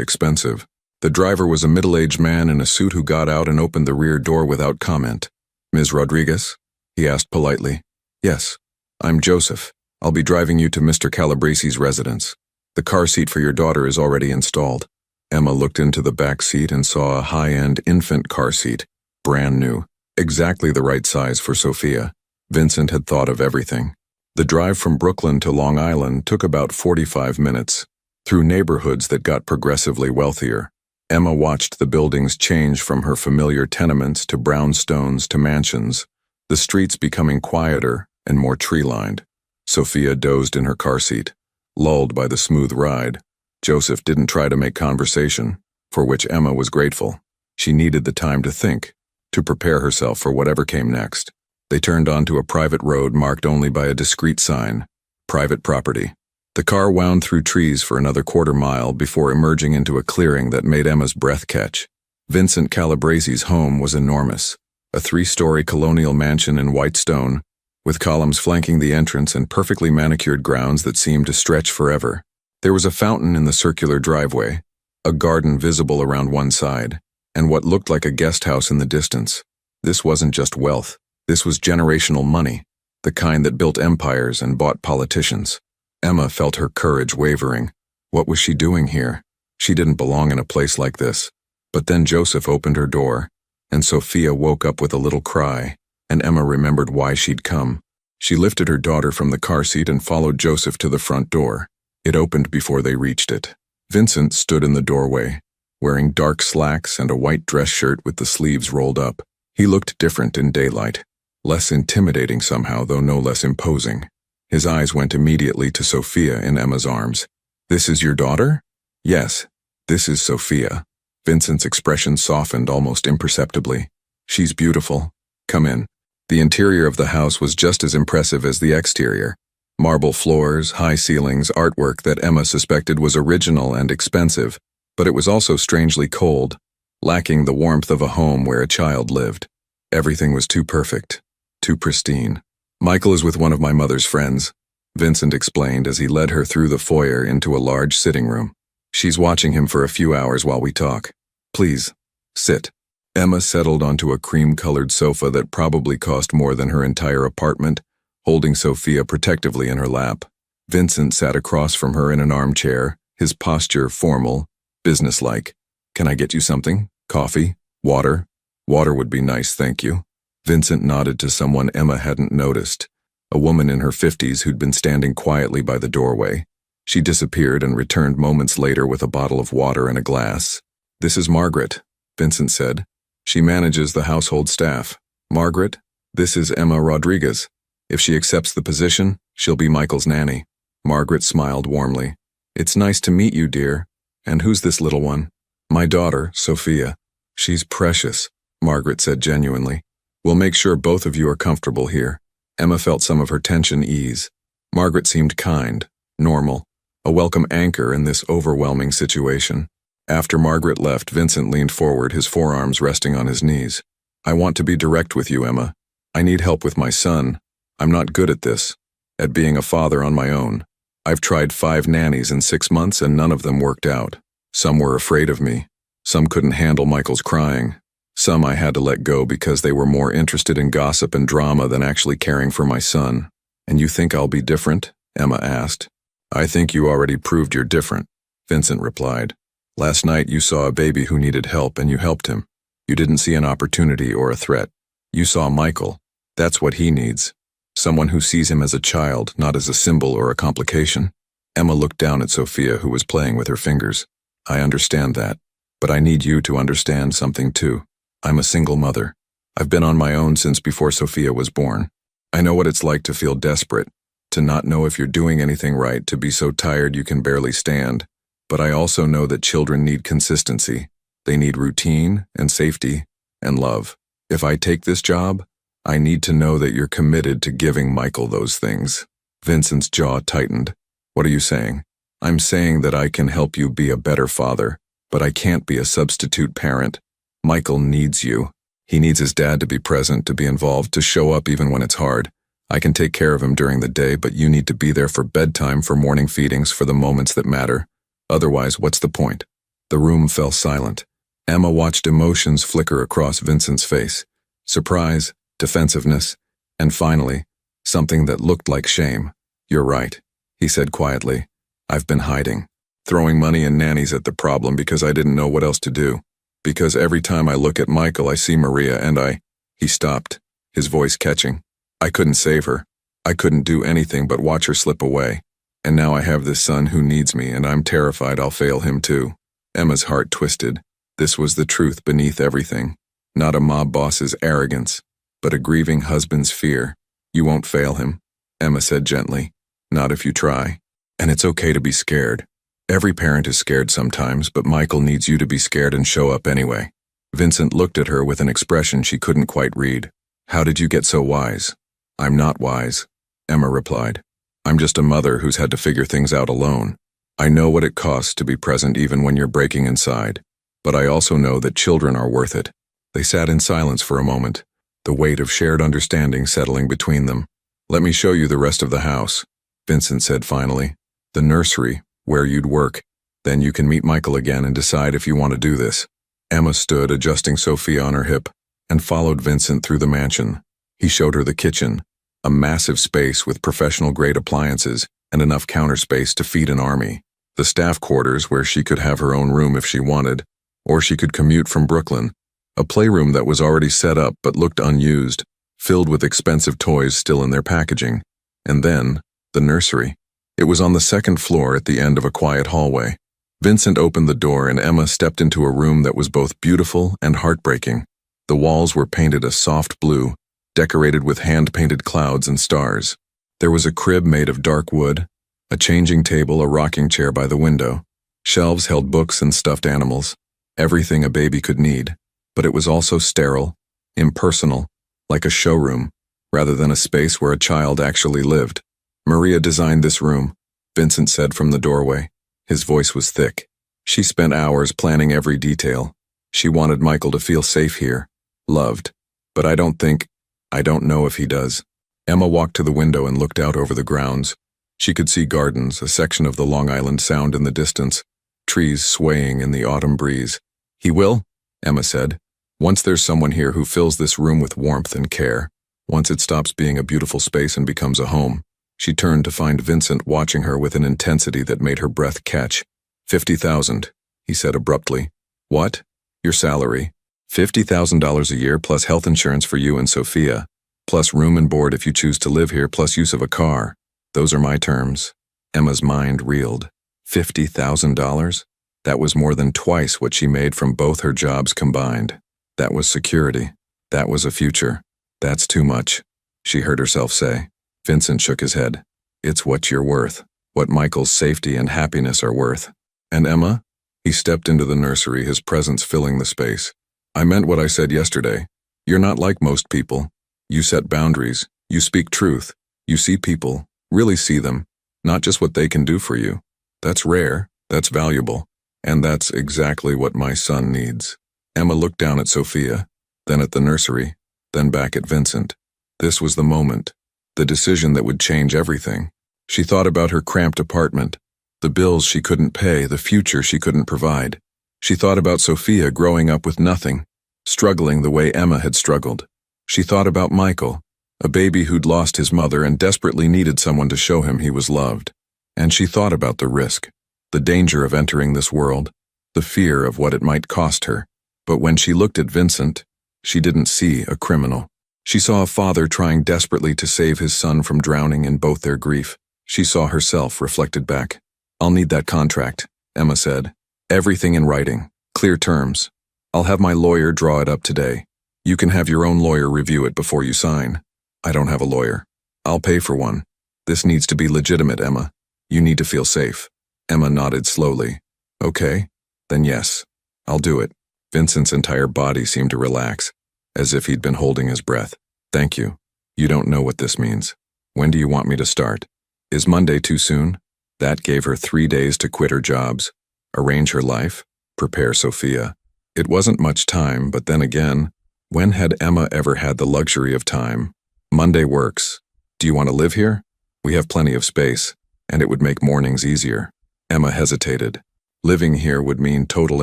expensive. The driver was a middle-aged man in a suit who got out and opened the rear door without comment. Ms. Rodriguez? He asked politely. Yes, I'm Joseph. I'll be driving you to Mr. Calabrese's residence. The car seat for your daughter is already installed. Emma looked into the back seat and saw a high-end infant car seat, brand new, exactly the right size for Sophia. Vincent had thought of everything. The drive from Brooklyn to Long Island took about 45 minutes, through neighborhoods that got progressively wealthier. Emma watched the buildings change from her familiar tenements to brownstones to mansions, the streets becoming quieter and more tree-lined. Sophia dozed in her car seat, lulled by the smooth ride. Joseph didn't try to make conversation, for which Emma was grateful. She needed the time to think, to prepare herself for whatever came next. They turned onto a private road marked only by a discreet sign, private property. The car wound through trees for another quarter-mile before emerging into a clearing that made Emma's breath catch. Vincent Calabrese's home was enormous, a 3-story colonial mansion in white stone, with columns flanking the entrance and perfectly manicured grounds that seemed to stretch forever. There was a fountain in the circular driveway, a garden visible around one side, and what looked like a guest house in the distance. This wasn't just wealth. This was generational money, the kind that built empires and bought politicians. Emma felt her courage wavering. What was she doing here? She didn't belong in a place like this. But then Joseph opened her door, and Sophia woke up with a little cry, and Emma remembered why she'd come. She lifted her daughter from the car seat and followed Joseph to the front door. It opened before they reached it. Vincent stood in the doorway, wearing dark slacks and a white dress shirt with the sleeves rolled up. He looked different in daylight, less intimidating somehow, though no less imposing. His eyes went immediately to Sophia in Emma's arms. "This is your daughter?" "Yes, this is Sophia." Vincent's expression softened almost imperceptibly. "She's beautiful. Come in." The interior of the house was just as impressive as the exterior. Marble floors, high ceilings, artwork that Emma suspected was original and expensive, but it was also strangely cold, lacking the warmth of a home where a child lived. Everything was too perfect, too pristine. "Michael is with one of my mother's friends," Vincent explained as he led her through the foyer into a large sitting room. "She's watching him for a few hours while we talk. Please, sit." Emma settled onto a cream-colored sofa that probably cost more than her entire apartment, holding Sophia protectively in her lap. Vincent sat across from her in an armchair, his posture formal, businesslike. "Can I get you something? Coffee? Water?" "Water would be nice, thank you." Vincent nodded to someone Emma hadn't noticed, a woman in her 50s who'd been standing quietly by the doorway. She disappeared and returned moments later with a bottle of water and a glass. "This is Margaret," Vincent said. "She manages the household staff." "Margaret, this is Emma Rodriguez. If she accepts the position, she'll be Michael's nanny." Margaret smiled warmly. "It's nice to meet you, dear. And who's this little one?" "My daughter, Sophia." "She's precious," Margaret said genuinely. "We'll make sure both of you are comfortable here." Emma felt some of her tension ease. Margaret seemed kind, normal, a welcome anchor in this overwhelming situation. After Margaret left, Vincent leaned forward, his forearms resting on his knees. "I want to be direct with you, Emma. I need help with my son. I'm not good at this, at being a father on my own. I've tried 5 nannies in 6 months and none of them worked out. Some were afraid of me. Some couldn't handle Michael's crying. Some I had to let go because they were more interested in gossip and drama than actually caring for my son." "And you think I'll be different?" Emma asked. "I think you already proved you're different," Vincent replied. "Last night you saw a baby who needed help and you helped him. You didn't see an opportunity or a threat. You saw Michael. That's what he needs. Someone who sees him as a child, not as a symbol or a complication." Emma looked down at Sophia, who was playing with her fingers. "I understand that, but I need you to understand something too. I'm a single mother. I've been on my own since before Sophia was born. I know what it's like to feel desperate, to not know if you're doing anything right, to be so tired you can barely stand. But I also know that children need consistency. They need routine and safety and love. If I take this job, I need to know that you're committed to giving Michael those things." Vincent's jaw tightened. "What are you saying?" "I'm saying that I can help you be a better father, but I can't be a substitute parent. Michael needs you. He needs his dad to be present, to be involved, to show up even when it's hard. I can take care of him during the day, but you need to be there for bedtime, for morning feedings, for the moments that matter. Otherwise, what's the point?" The room fell silent. Emma watched emotions flicker across Vincent's face. Surprise, defensiveness, and finally, something that looked like shame. "You're right," he said quietly. "I've been hiding, throwing money and nannies at the problem because I didn't know what else to do. Because every time I look at Michael, I see Maria and He stopped, his voice catching. "I couldn't save her. I couldn't do anything but watch her slip away. And now I have this son who needs me, and I'm terrified I'll fail him too." Emma's heart twisted. This was the truth beneath everything. Not a mob boss's arrogance, but a grieving husband's fear. "You won't fail him," Emma said gently. "Not if you try. And it's okay to be scared. Every parent is scared sometimes, but Michael needs you to be scared and show up anyway." Vincent looked at her with an expression she couldn't quite read. "How did you get so wise?" "I'm not wise," Emma replied. "I'm just a mother who's had to figure things out alone. I know what it costs to be present even when you're breaking inside. But I also know that children are worth it." They sat in silence for a moment, the weight of shared understanding settling between them. "Let me show you the rest of the house," Vincent said finally. "The nursery, where you'd work. Then you can meet Michael again and decide if you want to do this." Emma stood, adjusting Sophia on her hip, and followed Vincent through the mansion. He showed her the kitchen, a massive space with professional-grade appliances and enough counter space to feed an army. The staff quarters, where she could have her own room if she wanted, or she could commute from Brooklyn. A playroom that was already set up but looked unused. filled with expensive toys still in their packaging. And then, the nursery. It was on the second floor at the end of a quiet hallway. Vincent opened the door and Emma stepped into a room that was both beautiful and heartbreaking. The walls were painted a soft blue, decorated with hand-painted clouds and stars. There was a crib made of dark wood, a changing table, a rocking chair by the window. Shelves held books and stuffed animals, everything a baby could need. But it was also sterile, impersonal, like a showroom, rather than a space where a child actually lived. "Maria designed this room," Vincent said from the doorway. His voice was thick. "She spent hours planning every detail. She wanted Michael to feel safe here, loved. But I don't know if he does." Emma walked to the window and looked out over the grounds. She could see gardens, a section of the Long Island Sound in the distance, trees swaying in the autumn breeze. "He will," Emma said. "Once there's someone here who fills this room with warmth and care. Once it stops being a beautiful space and becomes a home." She turned to find Vincent watching her with an intensity that made her breath catch. "50,000, he said abruptly. "What?" "Your salary. $50,000 a year plus health insurance for you and Sophia, plus room and board if you choose to live here, plus use of a car. Those are my terms." Emma's mind reeled. $50,000? That was more than twice what she made from both her jobs combined. That was security. That was a future. "That's too much," she heard herself say. Vincent shook his head. "It's what you're worth, what Michael's safety and happiness are worth." "And Emma?" He stepped into the nursery, his presence filling the space. "I meant what I said yesterday. You're not like most people. You set boundaries. You speak truth. You see people, really see them, not just what they can do for you. That's rare, that's valuable, and that's exactly what my son needs." Emma looked down at Sophia, then at the nursery, then back at Vincent. This was the moment, the decision that would change everything. She thought about her cramped apartment, the bills she couldn't pay, the future she couldn't provide. She thought about Sophia growing up with nothing, struggling the way Emma had struggled. She thought about Michael, a baby who'd lost his mother and desperately needed someone to show him he was loved. And she thought about the risk, the danger of entering this world, the fear of what it might cost her. But when she looked at Vincent, she didn't see a criminal. She saw a father trying desperately to save his son from drowning in both their grief. She saw herself reflected back. "I'll need that contract," Emma said. "Everything in writing, clear terms. I'll have my lawyer draw it up today. You can have your own lawyer review it before you sign." "I don't have a lawyer. I'll pay for one. This needs to be legitimate, Emma. You need to feel safe." Emma nodded slowly. "Okay, then yes, I'll do it." Vincent's entire body seemed to relax, as if he'd been holding his breath. "Thank you. You don't know what this means. When do you want me to start? Is Monday too soon?" That gave her 3 days to quit her jobs, arrange her life, prepare Sophia. It wasn't much time, but then again, when had Emma ever had the luxury of time? "Monday works. Do you want to live here? We have plenty of space, and it would make mornings easier." Emma hesitated. Living here would mean total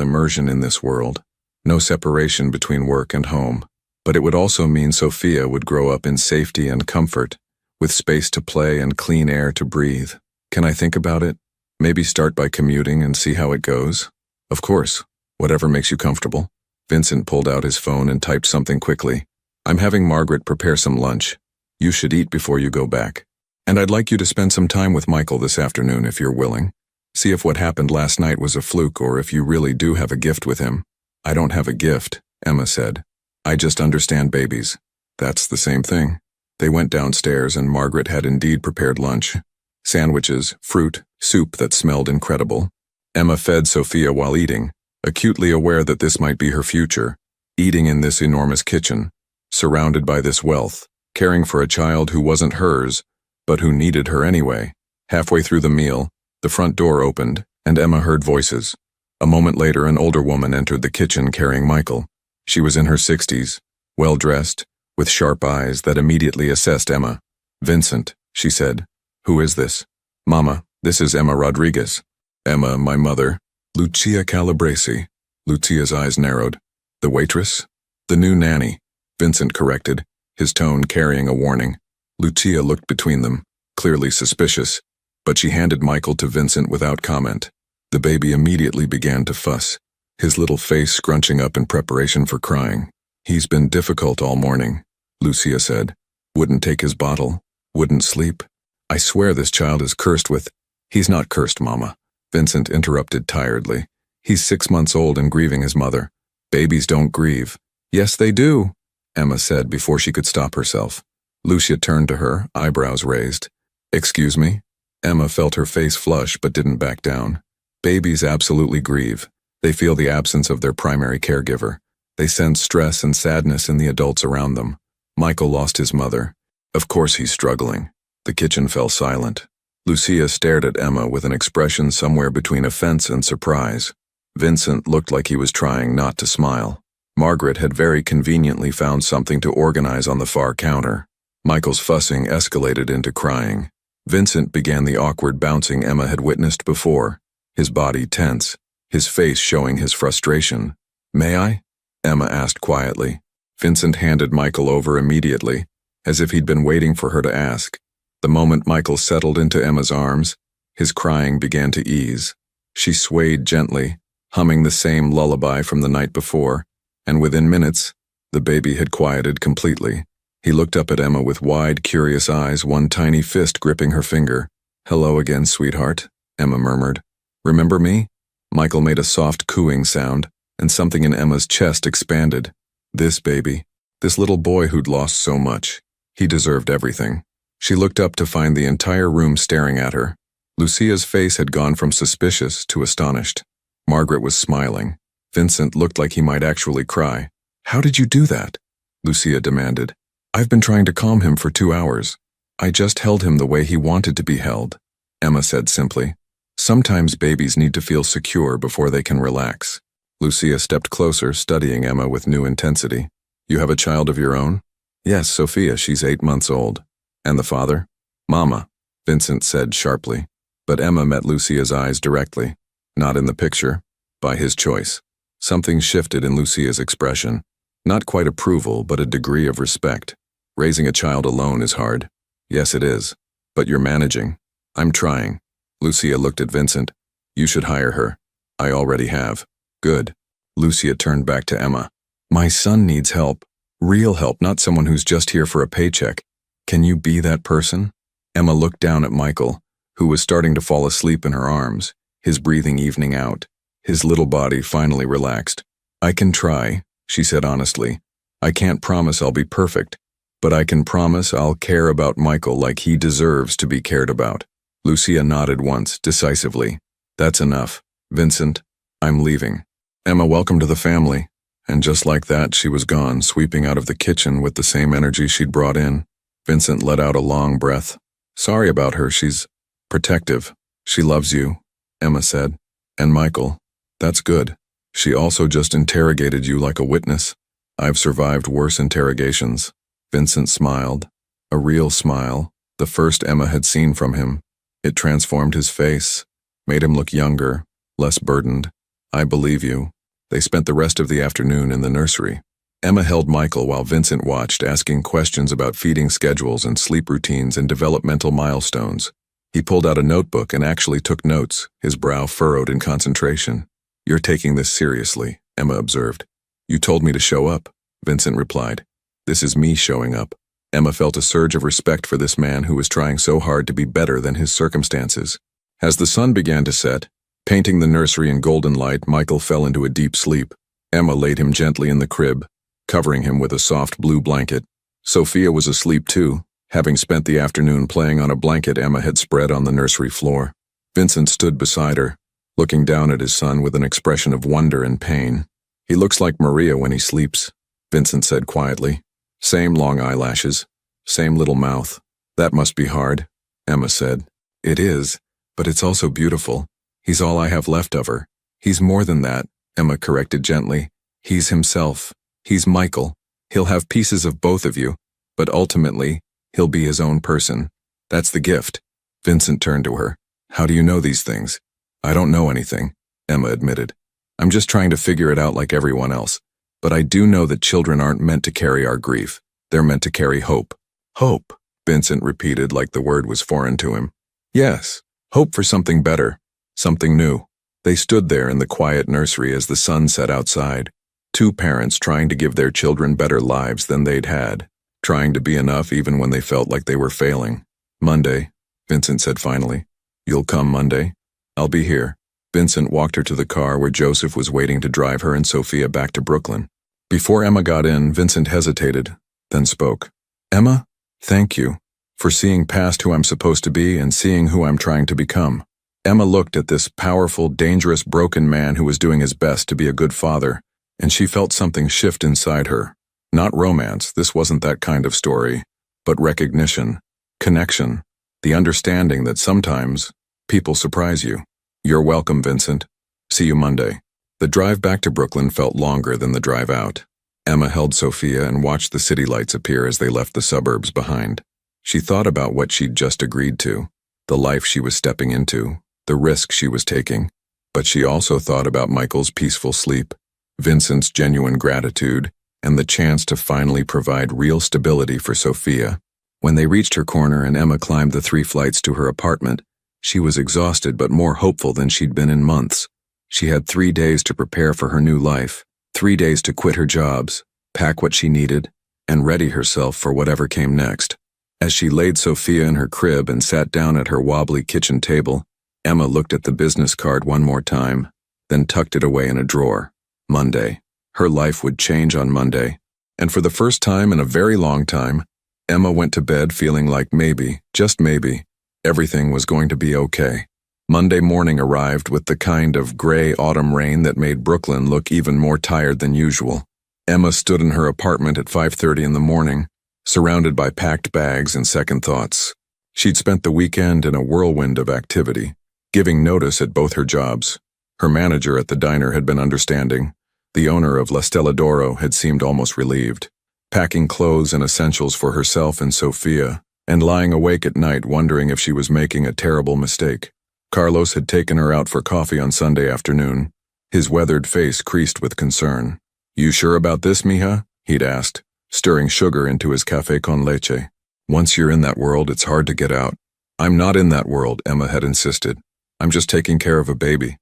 immersion in this world, no separation between work and home. But it would also mean Sophia would grow up in safety and comfort, with space to play and clean air to breathe. "Can I think about it? Maybe start by commuting and see how it goes?" "Of course, whatever makes you comfortable." Vincent pulled out his phone and typed something quickly. "I'm having Margaret prepare some lunch. You should eat before you go back. And I'd like you to spend some time with Michael this afternoon if you're willing. See if what happened last night was a fluke or if you really do have a gift with him." "I don't have a gift," Emma said. "I just understand babies." "That's the same thing." They went downstairs and Margaret had indeed prepared lunch. Sandwiches, fruit, soup that smelled incredible. Emma fed Sophia while eating, acutely aware that this might be her future, eating in this enormous kitchen, surrounded by this wealth, caring for a child who wasn't hers, but who needed her anyway. Halfway through the meal, the front door opened, and Emma heard voices. A moment later, an older woman entered the kitchen carrying Michael. She was in her 60s, well-dressed, with sharp eyes that immediately assessed Emma. "Vincent," she said. "Who is this?" "Mama, this is Emma Rodriguez." "Emma, my mother." "Lucia Calabresi." Lucia's eyes narrowed. "The waitress?" "The new nanny," Vincent corrected, his tone carrying a warning. Lucia looked between them, clearly suspicious, but she handed Michael to Vincent without comment. The baby immediately began to fuss, his little face scrunching up in preparation for crying. "He's been difficult all morning," Lucia said. Wouldn't take his bottle, wouldn't sleep. I swear this child is cursed with— He's not cursed, Mama, Vincent interrupted tiredly. He's 6 months old and grieving his mother. Babies don't grieve. Yes, they do, Emma said before she could stop herself. Lucia turned to her, eyebrows raised. Excuse me? Emma felt her face flush but didn't back down. Babies absolutely grieve. They feel the absence of their primary caregiver. They sense stress and sadness in the adults around them. Michael lost his mother. Of course he's struggling. The kitchen fell silent. Lucia stared at Emma with an expression somewhere between offense and surprise. Vincent looked like he was trying not to smile. Margaret had very conveniently found something to organize on the far counter. Michael's fussing escalated into crying. Vincent began the awkward bouncing Emma had witnessed before, his body tense, his face showing his frustration. May I? Emma asked quietly. Vincent handed Michael over immediately, as if he'd been waiting for her to ask. The moment Michael settled into Emma's arms, his crying began to ease. She swayed gently, humming the same lullaby from the night before, and within minutes, the baby had quieted completely. He looked up at Emma with wide, curious eyes, one tiny fist gripping her finger. Hello again, sweetheart, Emma murmured. Remember me? Michael made a soft cooing sound, and something in Emma's chest expanded. This baby, this little boy who'd lost so much, he deserved everything. She looked up to find the entire room staring at her. Lucia's face had gone from suspicious to astonished. Margaret was smiling. Vincent looked like he might actually cry. How did you do that? Lucia demanded. I've been trying to calm him for 2 hours. I just held him the way he wanted to be held, Emma said simply. Sometimes babies need to feel secure before they can relax. Lucia stepped closer, studying Emma with new intensity. You have a child of your own? Yes, Sophia, she's 8 months old. And the father? Mama, Vincent said sharply. But Emma met Lucia's eyes directly. Not in the picture, by his choice. Something shifted in Lucia's expression. Not quite approval, but a degree of respect. Raising a child alone is hard. Yes, it is. But you're managing. I'm trying. Lucia looked at Vincent. You should hire her. I already have. Good. Lucia turned back to Emma. My son needs help. Real help, not someone who's just here for a paycheck. Can you be that person? Emma looked down at Michael, who was starting to fall asleep in her arms, his breathing evening out. His little body finally relaxed. I can try, she said honestly. I can't promise I'll be perfect, but I can promise I'll care about Michael like he deserves to be cared about. Lucia nodded once, decisively. That's enough. Vincent, I'm leaving. Emma, welcome to the family. And just like that, she was gone, sweeping out of the kitchen with the same energy she'd brought in. Vincent let out a long breath. Sorry about her, she's protective. She loves you, Emma said. And Michael, that's good. She also just interrogated you like a witness. I've survived worse interrogations. Vincent smiled. A real smile, the first Emma had seen from him. It transformed his face, made him look younger, less burdened. I believe you. They spent the rest of the afternoon in the nursery. Emma held Michael while Vincent watched, asking questions about feeding schedules and sleep routines and developmental milestones. He pulled out a notebook and actually took notes, his brow furrowed in concentration. You're taking this seriously, Emma observed. You told me to show up, Vincent replied. This is me showing up. Emma felt a surge of respect for this man who was trying so hard to be better than his circumstances. As the sun began to set, painting the nursery in golden light, Michael fell into a deep sleep. Emma laid him gently in the crib, covering him with a soft blue blanket. Sophia was asleep too, having spent the afternoon playing on a blanket Emma had spread on the nursery floor. Vincent stood beside her, looking down at his son with an expression of wonder and pain. He looks like Maria when he sleeps, Vincent said quietly. Same long eyelashes, same little mouth. That must be hard, Emma said. It is, but it's also beautiful. He's all I have left of her. He's more than that, Emma corrected gently. He's himself. He's Michael. He'll have pieces of both of you, but ultimately, he'll be his own person. That's the gift. Vincent turned to her. How do you know these things? I don't know anything, Emma admitted. I'm just trying to figure it out like everyone else. But I do know that children aren't meant to carry our grief. They're meant to carry hope. Hope, Vincent repeated like the word was foreign to him. Yes, hope for something better, something new. They stood there in the quiet nursery as the sun set outside, two parents trying to give their children better lives than they'd had. trying to be enough even when they felt like they were failing. Monday, Vincent said finally. You'll come Monday? I'll be here. Vincent walked her to the car where Joseph was waiting to drive her and Sophia back to Brooklyn. Before Emma got in, Vincent hesitated, then spoke. Emma, thank you for seeing past who I'm supposed to be and seeing who I'm trying to become. Emma looked at this powerful, dangerous, broken man who was doing his best to be a good father, and she felt something shift inside her. Not romance, this wasn't that kind of story, but recognition, connection, the understanding that sometimes people surprise you. You're welcome, Vincent. See you Monday. The drive back to Brooklyn felt longer than the drive out. Emma held Sophia and watched the city lights appear as they left the suburbs behind. She thought about what she'd just agreed to, the life she was stepping into, the risk she was taking. But she also thought about Michael's peaceful sleep, Vincent's genuine gratitude, and the chance to finally provide real stability for Sophia. When they reached her corner and Emma climbed the 3 flights to her apartment, she was exhausted but more hopeful than she'd been in months. She had 3 days to prepare for her new life, 3 days to quit her jobs, pack what she needed, and ready herself for whatever came next. As she laid Sophia in her crib and sat down at her wobbly kitchen table, Emma looked at the business card one more time, then tucked it away in a drawer. Monday. Her life would change on Monday. And for the first time in a very long time, Emma went to bed feeling like maybe, just maybe, everything was going to be okay. Monday morning arrived with the kind of gray autumn rain that made Brooklyn look even more tired than usual. Emma stood in her apartment at 5:30 in the morning, surrounded by packed bags and second thoughts. She'd spent the weekend in a whirlwind of activity, giving notice at both her jobs. Her manager at the diner had been understanding. The owner of La Stella d'Oro had seemed almost relieved, packing clothes and essentials for herself and Sophia, and lying awake at night wondering if she was making a terrible mistake. Carlos had taken her out for coffee on Sunday afternoon, his weathered face creased with concern. You sure about this, mija? He'd asked, stirring sugar into his café con leche. Once you're in that world, it's hard to get out. I'm not in that world, Emma had insisted. I'm just taking care of a baby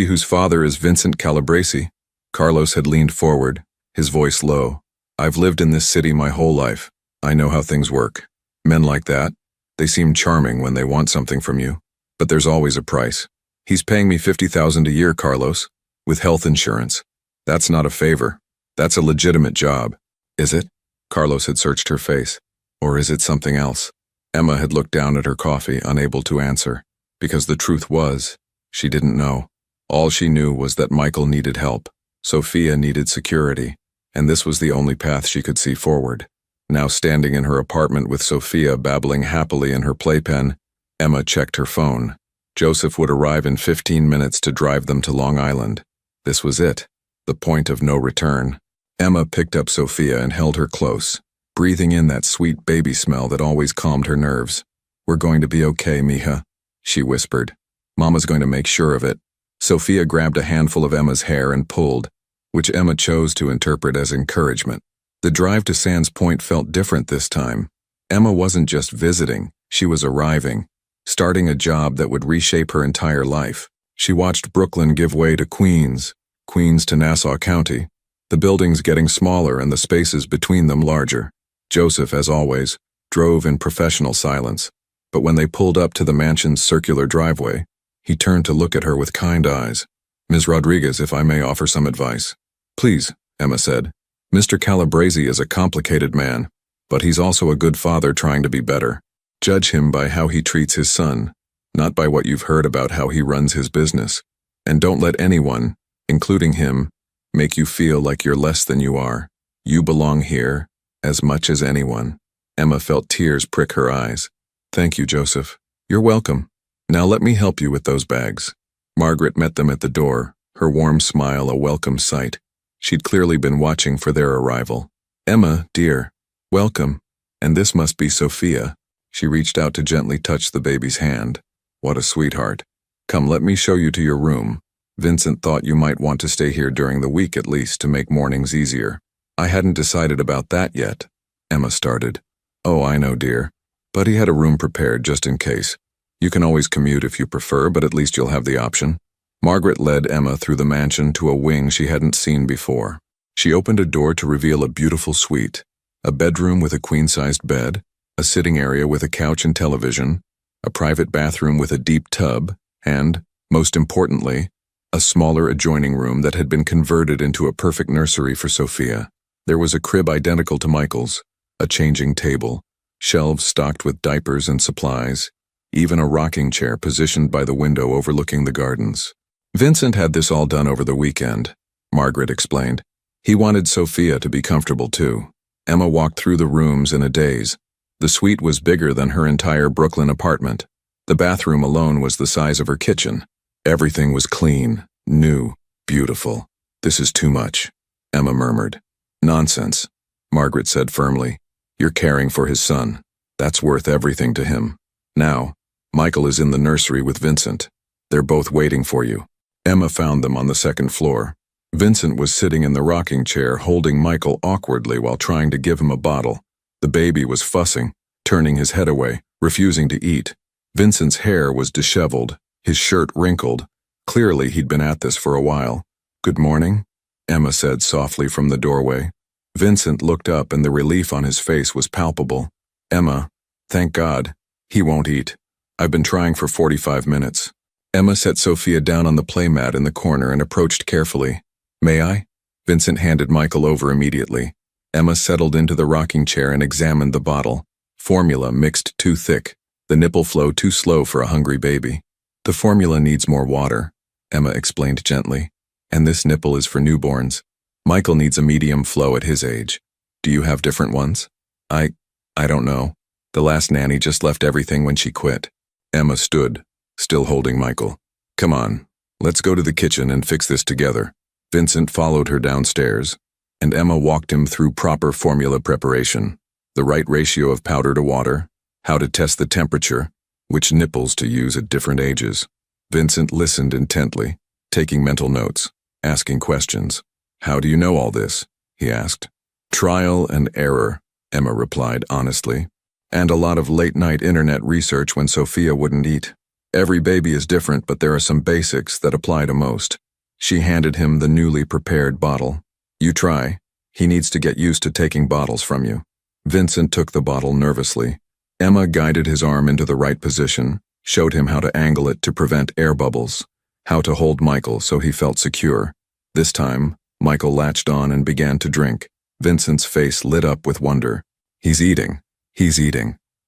whose father is Vincent Calabresi. Carlos had leaned forward, his voice low. I've lived in this city my whole life. I know how things work. Men like that, they seem charming when they want something from you. But there's always a price. He's paying me $50,000 a year, Carlos, with health insurance. That's not a favor. That's a legitimate job. Is it? Carlos had searched her face. Or is it something else? Emma had looked down at her coffee, unable to answer, because the truth was, she didn't know. All she knew was that Michael needed help. Sophia needed security, and this was the only path she could see forward. Now standing in her apartment with Sophia babbling happily in her playpen, Emma checked her phone. Joseph would arrive in 15 minutes to drive them to Long Island. This was it, the point of no return. Emma picked up Sophia and held her close, breathing in that sweet baby smell that always calmed her nerves. We're going to be okay, mija, she whispered. Mama's going to make sure of it. Sophia grabbed a handful of Emma's hair and pulled, which Emma chose to interpret as encouragement. The drive to Sands Point felt different this time. Emma wasn't just visiting, she was arriving, starting a job that would reshape her entire life. She watched Brooklyn give way to Queens to Nassau County, the buildings getting smaller and the spaces between them larger. Joseph, as always, drove in professional silence, but when they pulled up to the mansion's circular driveway, he turned to look at her with kind eyes. Ms. Rodriguez, if I may offer some advice. Please, Emma said. Mr. Calabresi is a complicated man, but he's also a good father trying to be better. Judge him by how he treats his son, not by what you've heard about how he runs his business. And don't let anyone, including him, make you feel like you're less than you are. You belong here, as much as anyone. Emma felt tears prick her eyes. Thank you, Joseph. You're welcome. Now let me help you with those bags. Margaret met them at the door, her warm smile a welcome sight. She'd clearly been watching for their arrival. Emma, dear, welcome. And this must be Sophia. She reached out to gently touch the baby's hand. What a sweetheart. Come, let me show you to your room. Vincent thought you might want to stay here during the week at least to make mornings easier. I hadn't decided about that yet. Emma started. Oh, I know, dear. But he had a room prepared just in case. You can always commute if you prefer, but at least you'll have the option. Margaret led Emma through the mansion to a wing she hadn't seen before. She opened a door to reveal a beautiful suite. A bedroom with a queen-sized bed, a sitting area with a couch and television, a private bathroom with a deep tub, and, most importantly, a smaller adjoining room that had been converted into a perfect nursery for Sophia. There was a crib identical to Michael's, a changing table, shelves stocked with diapers and supplies, even a rocking chair positioned by the window overlooking the gardens. Vincent had this all done over the weekend, Margaret explained. He wanted Sophia to be comfortable too. Emma walked through the rooms in a daze. The suite was bigger than her entire Brooklyn apartment. The bathroom alone was the size of her kitchen. Everything was clean, new, beautiful. "This is too much," Emma murmured. "Nonsense," Margaret said firmly. "You're caring for his son. That's worth everything to him. Now, Michael is in the nursery with Vincent. They're both waiting for you." Emma found them on the second floor. Vincent was sitting in the rocking chair holding Michael awkwardly while trying to give him a bottle. The baby was fussing, turning his head away, refusing to eat. Vincent's hair was disheveled, his shirt wrinkled. Clearly he'd been at this for a while. "Good morning," Emma said softly from the doorway. Vincent looked up and the relief on his face was palpable. "Emma, thank God. He won't eat. I've been trying for 45 minutes. Emma set Sophia down on the playmat in the corner and approached carefully. "May I?" Vincent handed Michael over immediately. Emma settled into the rocking chair and examined the bottle. Formula mixed too thick, the nipple flow too slow for a hungry baby. "The formula needs more water," Emma explained gently. "And this nipple is for newborns. Michael needs a medium flow at his age. Do you have different ones?" I don't know. The last nanny just left everything when she quit." Emma stood, still holding Michael. "Come on, let's go to the kitchen and fix this together." Vincent followed her downstairs, and Emma walked him through proper formula preparation, the right ratio of powder to water, how to test the temperature, which nipples to use at different ages. Vincent listened intently, taking mental notes, asking questions. "How do you know all this?" he asked. "Trial and error," Emma replied honestly, "and a lot of late-night internet research when Sophia wouldn't eat. Every baby is different, but there are some basics that apply to most." She handed him the newly prepared bottle. "You try. He needs to get used to taking bottles from you." Vincent took the bottle nervously. Emma guided his arm into the right position, showed him how to angle it to prevent air bubbles, how to hold Michael so he felt secure. This time, Michael latched on and began to drink. Vincent's face lit up with wonder. He's eating,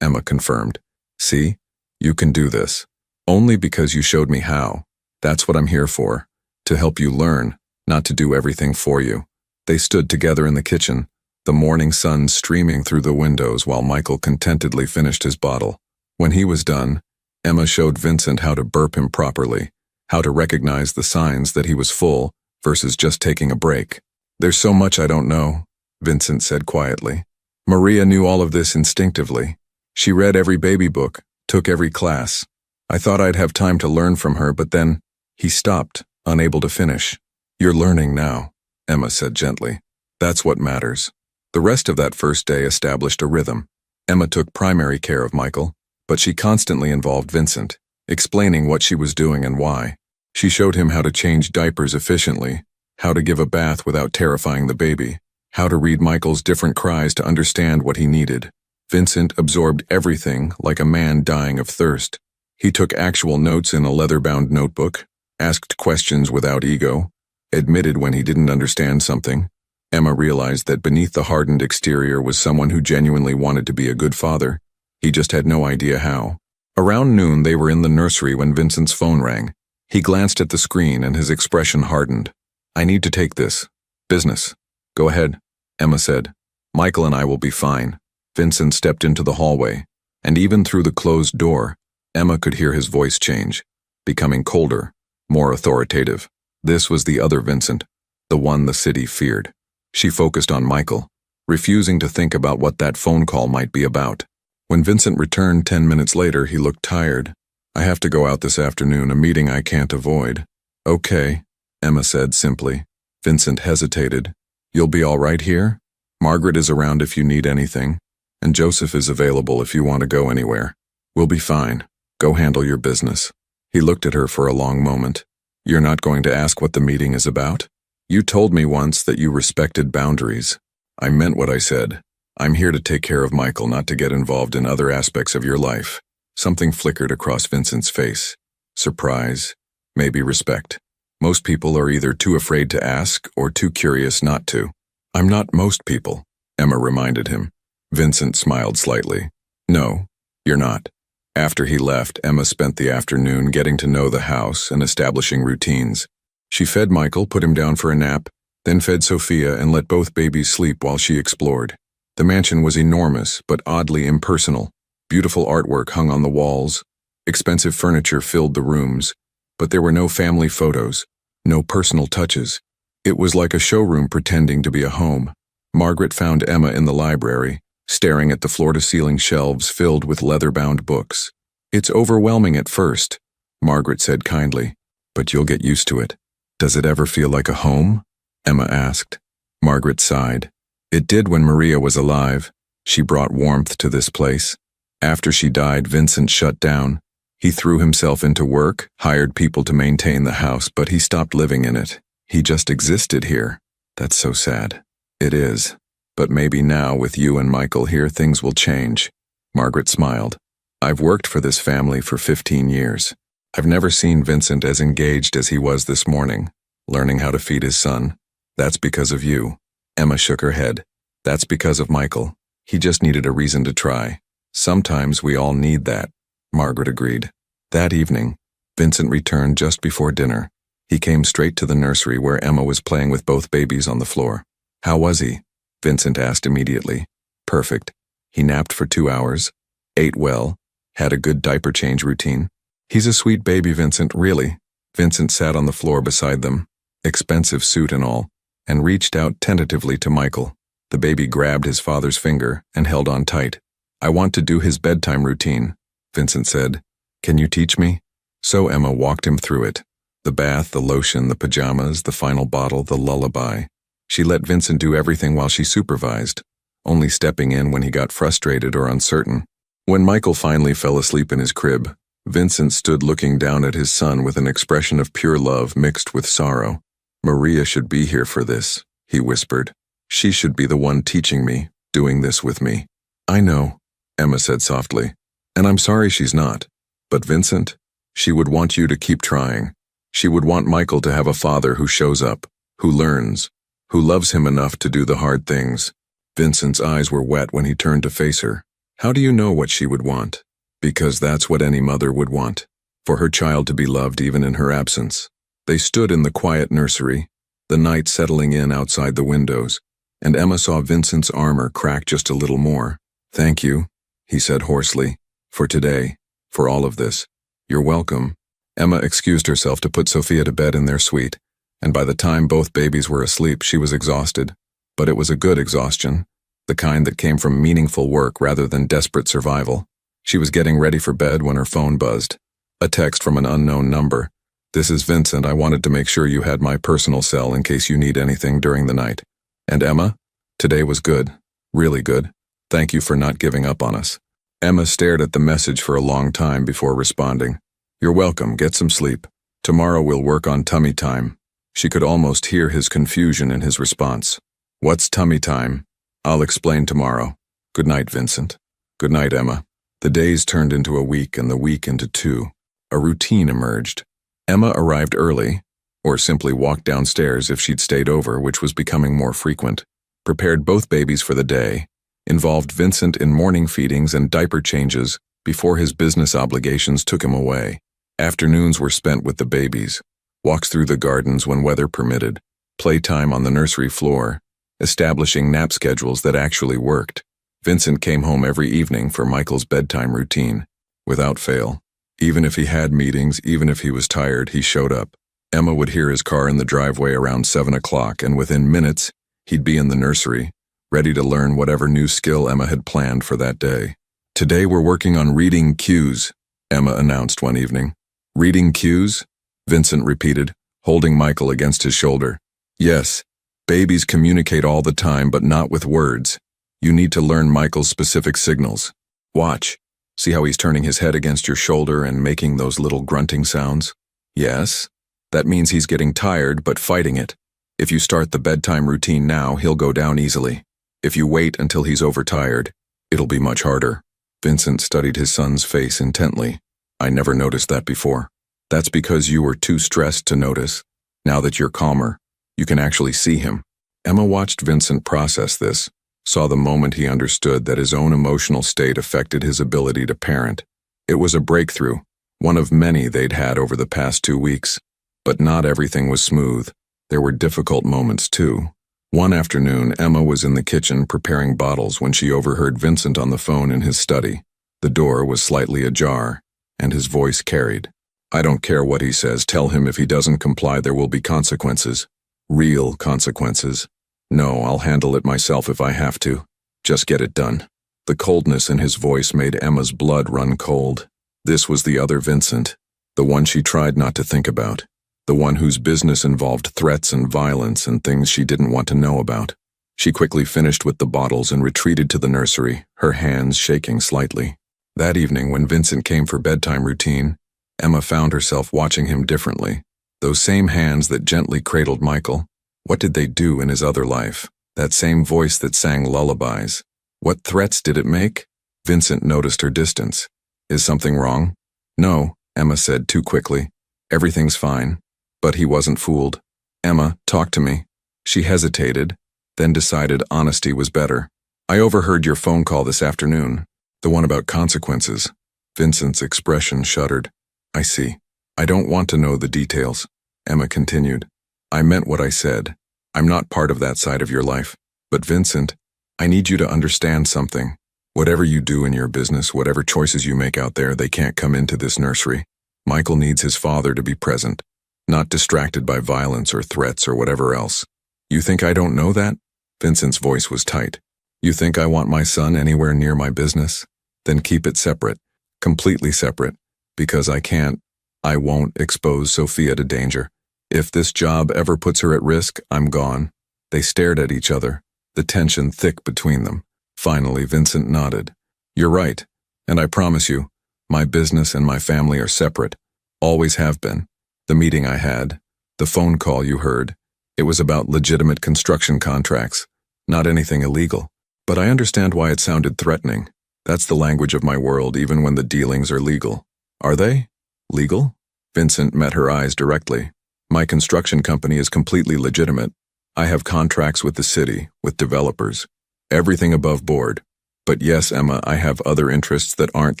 Emma confirmed. "See? You can do this. Only because you showed me how. That's what I'm here for. To help you learn, not to do everything for you." They stood together in the kitchen, the morning sun streaming through the windows while Michael contentedly finished his bottle. When he was done, Emma showed Vincent how to burp him properly, how to recognize the signs that he was full versus just taking a break. "There's so much I don't know," Vincent said quietly. "Maria knew all of this instinctively. She read every baby book, took every class. I thought I'd have time to learn from her, but then..." He stopped, unable to finish. "You're learning now," Emma said gently. "That's what matters." The rest of that first day established a rhythm. Emma took primary care of Michael, but she constantly involved Vincent, explaining what she was doing and why. She showed him how to change diapers efficiently, how to give a bath without terrifying the baby, how to read Michael's different cries to understand what he needed. Vincent absorbed everything like a man dying of thirst. He took actual notes in a leather-bound notebook, asked questions without ego, admitted when he didn't understand something. Emma realized that beneath the hardened exterior was someone who genuinely wanted to be a good father. He just had no idea how. Around noon, they were in the nursery when Vincent's phone rang. He glanced at the screen and his expression hardened. "I need to take this. Business." "Go ahead," Emma said. "Michael and I will be fine." Vincent stepped into the hallway, and even through the closed door, Emma could hear his voice change, becoming colder, more authoritative. This was the other Vincent, the one the city feared. She focused on Michael, refusing to think about what that phone call might be about. When Vincent returned 10 minutes later, he looked tired. "I have to go out this afternoon, a meeting I can't avoid." "Okay," Emma said simply. Vincent hesitated. "You'll be all right here? Margaret is around if you need anything, and Joseph is available if you want to go anywhere. We'll be fine. Go handle your business." He looked at her for a long moment. "You're not going to ask what the meeting is about? You told me once that you respected boundaries." "I meant what I said," I'm here to take care of Michael, not to get involved in other aspects of your life. Something flickered across Vincent's face. Surprise, maybe respect. Most people are either too afraid to ask or too curious not to. I'm not most people, Emma reminded him. Vincent smiled slightly. No, you're not. After he left, Emma spent the afternoon getting to know the house and establishing routines. She fed Michael, put him down for a nap, then fed Sophia and let both babies sleep while she explored. The mansion was enormous, but oddly impersonal. Beautiful artwork hung on the walls. Expensive furniture filled the rooms, but there were no family photos, no personal touches. It was like a showroom pretending to be a home. Margaret found Emma in the library, staring at the floor-to-ceiling shelves filled with leather-bound books. It's overwhelming at first, Margaret said kindly, but you'll get used to it. Does it ever feel like a home? Emma asked. Margaret sighed. It did when Maria was alive. She brought warmth to this place. After she died, Vincent shut down. He threw himself into work, hired people to maintain the house, but he stopped living in it. He just existed here. That's so sad. It is. But maybe now, with you and Michael here, things will change. Margaret smiled. I've worked for this family for 15 years. I've never seen Vincent as engaged as he was this morning, learning how to feed his son. That's because of you. Emma shook her head. That's because of Michael. He just needed a reason to try. Sometimes we all need that, Margaret agreed. That evening, Vincent returned just before dinner. He came straight to the nursery where Emma was playing with both babies on the floor. How was he? Vincent asked immediately. Perfect. He napped for 2 hours, ate well, had a good diaper change routine. He's a sweet baby, Vincent, really. Vincent sat on the floor beside them, expensive suit and all, and reached out tentatively to Michael. The baby grabbed his father's finger and held on tight. I want to do his bedtime routine, Vincent said. Can you teach me? So Emma walked him through it. The bath, the lotion, the pajamas, the final bottle, the lullaby. She let Vincent do everything while she supervised, only stepping in when he got frustrated or uncertain. When Michael finally fell asleep in his crib, Vincent stood looking down at his son with an expression of pure love mixed with sorrow. Maria should be here for this, he whispered. She should be the one teaching me, doing this with me. I know, Emma said softly, and I'm sorry she's not. But Vincent, she would want you to keep trying. She would want Michael to have a father who shows up, who learns, who loves him enough to do the hard things. Vincent's eyes were wet when he turned to face her. How do you know what she would want? Because that's what any mother would want, for her child to be loved even in her absence. They stood in the quiet nursery, the night settling in outside the windows, and Emma saw Vincent's armor crack just a little more. Thank you, he said hoarsely, for today, for all of this. You're welcome. Emma excused herself to put Sophia to bed in their suite, and by the time both babies were asleep, she was exhausted. But it was a good exhaustion, the kind that came from meaningful work rather than desperate survival. She was getting ready for bed when her phone buzzed. A text from an unknown number. This is Vincent. I wanted to make sure you had my personal cell in case you need anything during the night. And Emma? Today was good. Really good. Thank you for not giving up on us. Emma stared at the message for a long time before responding. You're welcome. Get some sleep. Tomorrow we'll work on tummy time. She could almost hear his confusion in his response. What's tummy time? I'll explain tomorrow. Good night, Vincent. Good night, Emma. The days turned into a week and the week into 2. A routine emerged. Emma arrived early, or simply walked downstairs if she'd stayed over, which was becoming more frequent, prepared both babies for the day, involved Vincent in morning feedings and diaper changes before his business obligations took him away. Afternoons were spent with the babies, walks through the gardens when weather permitted, playtime on the nursery floor, establishing nap schedules that actually worked. Vincent came home every evening for Michael's bedtime routine, without fail. Even if he had meetings, even if he was tired, he showed up. Emma would hear his car in the driveway around 7 o'clock, and within minutes, he'd be in the nursery, ready to learn whatever new skill Emma had planned for that day. Today we're working on reading cues, Emma announced one evening. Reading cues? Vincent repeated, holding Michael against his shoulder. Yes, babies communicate all the time, but not with words. You need to learn Michael's specific signals. Watch. See how he's turning his head against your shoulder and making those little grunting sounds? Yes. That means he's getting tired but fighting it. If you start the bedtime routine now, he'll go down easily. If you wait until he's overtired, it'll be much harder. Vincent studied his son's face intently. I never noticed that before. That's because you were too stressed to notice. Now that you're calmer, you can actually see him. Emma watched Vincent process this, saw the moment he understood that his own emotional state affected his ability to parent. It was a breakthrough, one of many they'd had over the past 2 weeks. But not everything was smooth. There were difficult moments too. One afternoon, Emma was in the kitchen preparing bottles when she overheard Vincent on the phone in his study. The door was slightly ajar, and his voice carried. I don't care what he says, tell him if he doesn't comply there will be consequences. Real consequences. No, I'll handle it myself if I have to. Just get it done. The coldness in his voice made Emma's blood run cold. This was the other Vincent, the one she tried not to think about. The one whose business involved threats and violence and things she didn't want to know about. She quickly finished with the bottles and retreated to the nursery, her hands shaking slightly. That evening, when Vincent came for bedtime routine, Emma found herself watching him differently. Those same hands that gently cradled Michael, what did they do in his other life? That same voice that sang lullabies. What threats did it make? Vincent noticed her distance. Is something wrong? No, Emma said too quickly. Everything's fine. But he wasn't fooled. Emma, talk to me. She hesitated, then decided honesty was better. I overheard your phone call this afternoon, the one about consequences. Vincent's expression shuddered. I see. I don't want to know the details, Emma continued. I meant what I said. I'm not part of that side of your life. But Vincent, I need you to understand something. Whatever you do in your business, whatever choices you make out there, they can't come into this nursery. Michael needs his father to be present. Not distracted by violence or threats or whatever else. You think I don't know that? Vincent's voice was tight. You think I want my son anywhere near my business? Then keep it separate. Completely separate. Because I won't expose Sophia to danger. If this job ever puts her at risk, I'm gone. They stared at each other, the tension thick between them. Finally, Vincent nodded. You're right. And I promise you, my business and my family are separate. Always have been. The meeting I had, the phone call you heard, it was about legitimate construction contracts, not anything illegal. But I understand why it sounded threatening. That's the language of my world, even when the dealings are legal. Are they? Legal? Vincent met her eyes directly. My construction company is completely legitimate. I have contracts with the city, with developers. Everything above board. But yes, Emma, I have other interests that aren't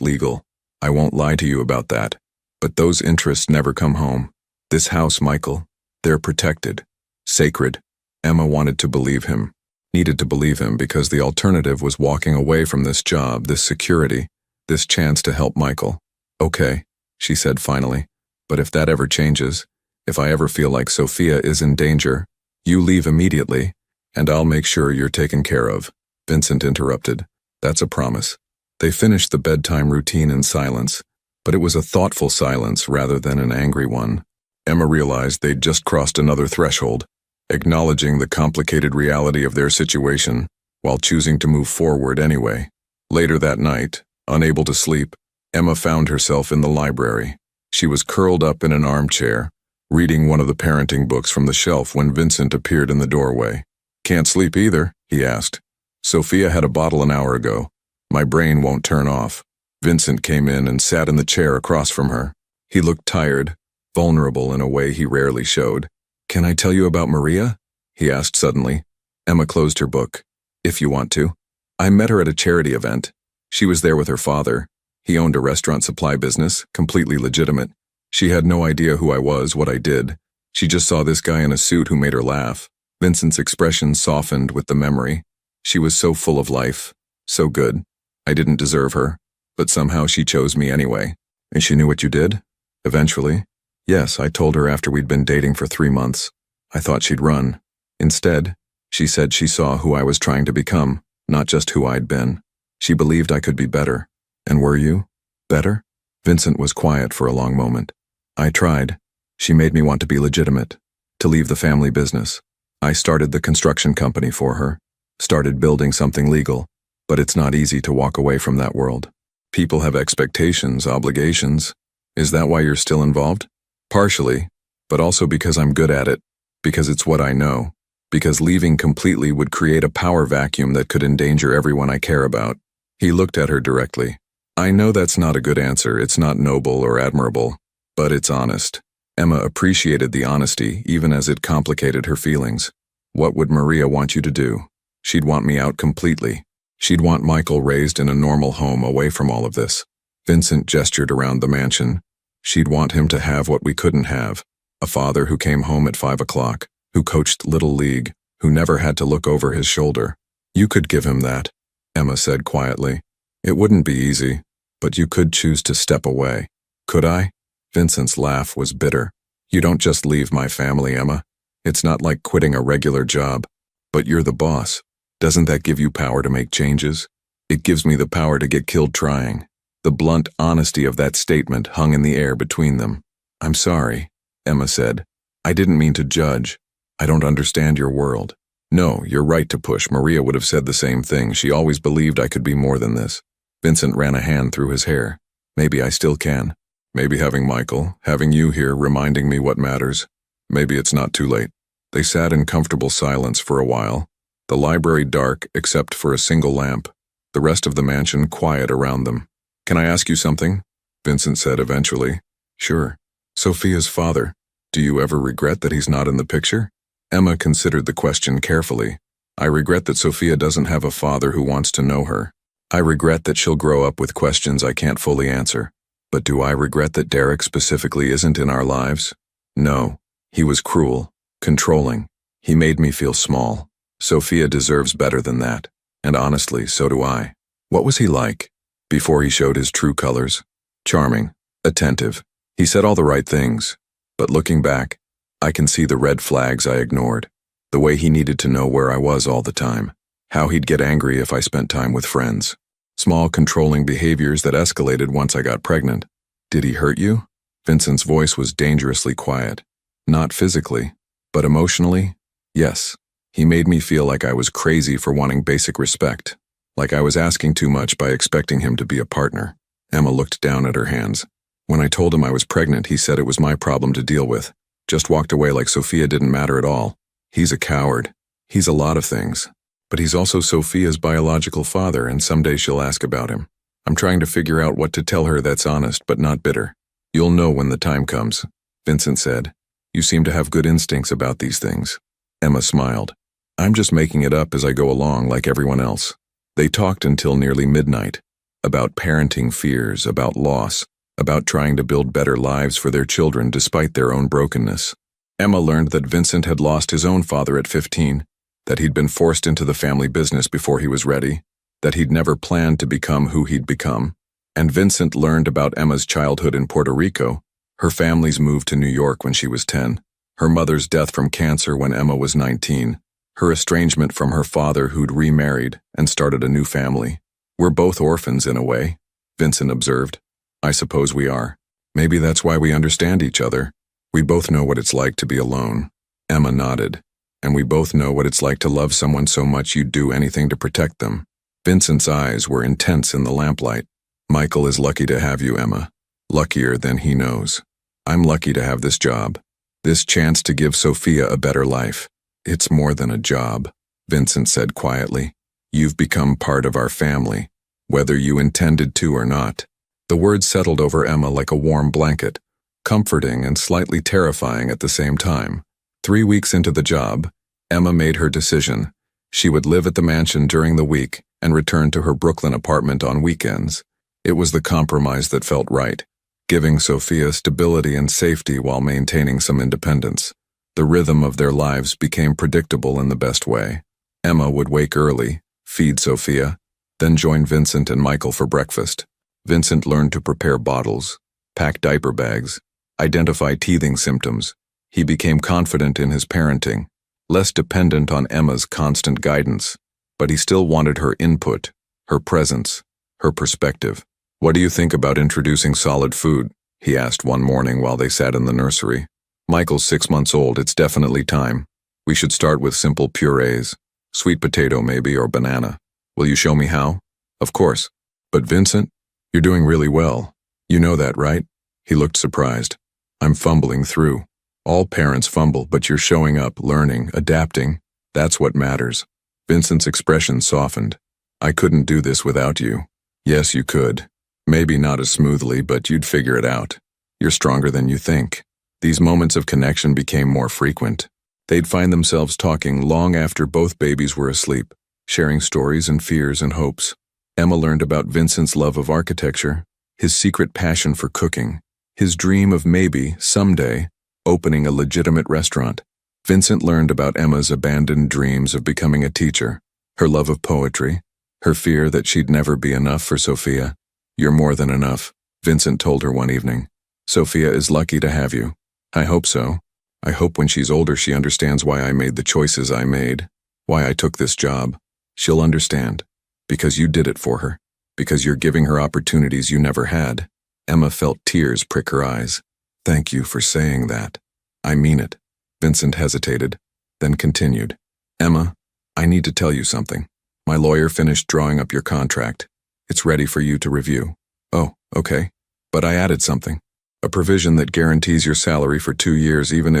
legal. I won't lie to you about that. But those interests never come home. This house, Michael, they're protected. Sacred. Emma wanted to believe him. Needed to believe him because the alternative was walking away from this job, this security, this chance to help Michael. Okay, she said finally. But if that ever changes, if I ever feel like Sophia is in danger, you leave immediately, and I'll make sure you're taken care of. Vincent interrupted. That's a promise. They finished the bedtime routine in silence, but it was a thoughtful silence rather than an angry one. Emma realized they'd just crossed another threshold, acknowledging the complicated reality of their situation, while choosing to move forward anyway. Later that night, unable to sleep, Emma found herself in the library. She was curled up in an armchair, reading one of the parenting books from the shelf when Vincent appeared in the doorway. Can't sleep either, he asked. Sophia had a bottle an hour ago. My brain won't turn off. Vincent came in and sat in the chair across from her. He looked tired, vulnerable in a way he rarely showed. Can I tell you about Maria? He asked suddenly. Emma closed her book. If you want to. I met her at a charity event. She was there with her father. He owned a restaurant supply business, completely legitimate. She had no idea who I was, what I did. She just saw this guy in a suit who made her laugh. Vincent's expression softened with the memory. She was so full of life, so good. I didn't deserve her, but somehow she chose me anyway. And she knew what you did? Eventually? Yes, I told her after we'd been dating for 3 months. I thought she'd run. Instead, she said she saw who I was trying to become, not just who I'd been. She believed I could be better. And were you? Better? Vincent was quiet for a long moment. I tried. She made me want to be legitimate, to leave the family business. I started the construction company for her, started building something legal, but it's not easy to walk away from that world. People have expectations, obligations. Is that why you're still involved? Partially, but also because I'm good at it, because it's what I know. Because leaving completely would create a power vacuum that could endanger everyone I care about. He looked at her directly. I know that's not a good answer, it's not noble or admirable, but it's honest. Emma appreciated the honesty, even as it complicated her feelings. What would Maria want you to do? She'd want me out completely. She'd want Michael raised in a normal home away from all of this. Vincent gestured around the mansion. She'd want him to have what we couldn't have. A father who came home at 5 o'clock, who coached Little League, who never had to look over his shoulder. You could give him that, Emma said quietly. It wouldn't be easy, but you could choose to step away. Could I? Vincent's laugh was bitter. You don't just leave my family, Emma. It's not like quitting a regular job. But you're the boss. Doesn't that give you power to make changes? It gives me the power to get killed trying. The blunt honesty of that statement hung in the air between them. I'm sorry, Emma said. I didn't mean to judge. I don't understand your world. No, you're right to push. Maria would have said the same thing. She always believed I could be more than this. Vincent ran a hand through his hair. Maybe I still can. Maybe having Michael, having you here reminding me what matters. Maybe it's not too late. They sat in comfortable silence for a while. The library dark except for a single lamp. The rest of the mansion quiet around them. Can I ask you something? Vincent said eventually. Sure. Sophia's father. Do you ever regret that he's not in the picture? Emma considered the question carefully. I regret that Sophia doesn't have a father who wants to know her. I regret that she'll grow up with questions I can't fully answer. But do I regret that Derek specifically isn't in our lives? No. He was cruel, controlling. He made me feel small. Sophia deserves better than that. And honestly, so do I. What was he like? Before he showed his true colors? Charming, attentive. He said all the right things. But looking back, I can see the red flags I ignored. The way he needed to know where I was all the time. How he'd get angry if I spent time with friends. Small controlling behaviors that escalated once I got pregnant. Did he hurt you? Vincent's voice was dangerously quiet. Not physically, but emotionally? Yes. He made me feel like I was crazy for wanting basic respect. Like I was asking too much by expecting him to be a partner. Emma looked down at her hands. When I told him I was pregnant, he said it was my problem to deal with. Just walked away like Sophia didn't matter at all. He's a coward. He's a lot of things. But he's also Sophia's biological father, and someday she'll ask about him. I'm trying to figure out what to tell her that's honest but not bitter. You'll know when the time comes, Vincent said. You seem to have good instincts about these things. Emma smiled. I'm just making it up as I go along like everyone else. They talked until nearly midnight. About parenting fears, about loss, about trying to build better lives for their children despite their own brokenness. Emma learned that Vincent had lost his own father at 15, that he'd been forced into the family business before he was ready, that he'd never planned to become who he'd become. And Vincent learned about Emma's childhood in Puerto Rico, her family's move to New York when she was 10, her mother's death from cancer when Emma was 19, her estrangement from her father who'd remarried and started a new family. We're both orphans in a way, Vincent observed. I suppose we are. Maybe that's why we understand each other. We both know what it's like to be alone. Emma nodded. And we both know what it's like to love someone so much you'd do anything to protect them. Vincent's eyes were intense in the lamplight. Michael is lucky to have you, Emma. Luckier than he knows. I'm lucky to have this job. This chance to give Sophia a better life. It's more than a job, Vincent said quietly. You've become part of our family, whether you intended to or not. The words settled over Emma like a warm blanket, comforting and slightly terrifying at the same time. 3 weeks into the job, Emma made her decision. She would live at the mansion during the week and return to her Brooklyn apartment on weekends. It was the compromise that felt right, giving Sophia stability and safety while maintaining some independence. The rhythm of their lives became predictable in the best way. Emma would wake early, feed Sophia, then join Vincent and Michael for breakfast. Vincent learned to prepare bottles, pack diaper bags, identify teething symptoms. He became confident in his parenting, less dependent on Emma's constant guidance, but he still wanted her input, her presence, her perspective. What do you think about introducing solid food? He asked one morning while they sat in the nursery. Michael's 6 months old, it's definitely time. We should start with simple purees, sweet potato maybe, or banana. Will you show me how? Of course. But Vincent, you're doing really well. You know that, right? He looked surprised. I'm fumbling through. All parents fumble, but you're showing up, learning, adapting. That's what matters. Vincent's expression softened. I couldn't do this without you. Yes, you could. Maybe not as smoothly, but you'd figure it out. You're stronger than you think. These moments of connection became more frequent. They'd find themselves talking long after both babies were asleep, sharing stories and fears and hopes. Emma learned about Vincent's love of architecture, his secret passion for cooking, his dream of maybe, someday, opening a legitimate restaurant. Vincent learned about Emma's abandoned dreams of becoming a teacher, her love of poetry, her fear that she'd never be enough for Sophia. You're more than enough, Vincent told her one evening. Sophia is lucky to have you. I hope so. I hope when she's older she understands why I made the choices I made, why I took this job. She'll understand. Because you did it for her. Because you're giving her opportunities you never had. Emma felt tears prick her eyes. Thank you for saying that. I mean it. Vincent hesitated, then continued. Emma, I need to tell you something. My lawyer finished drawing up your contract. It's ready for you to review. Oh, okay. But I added something. A provision that guarantees your salary for 2 years even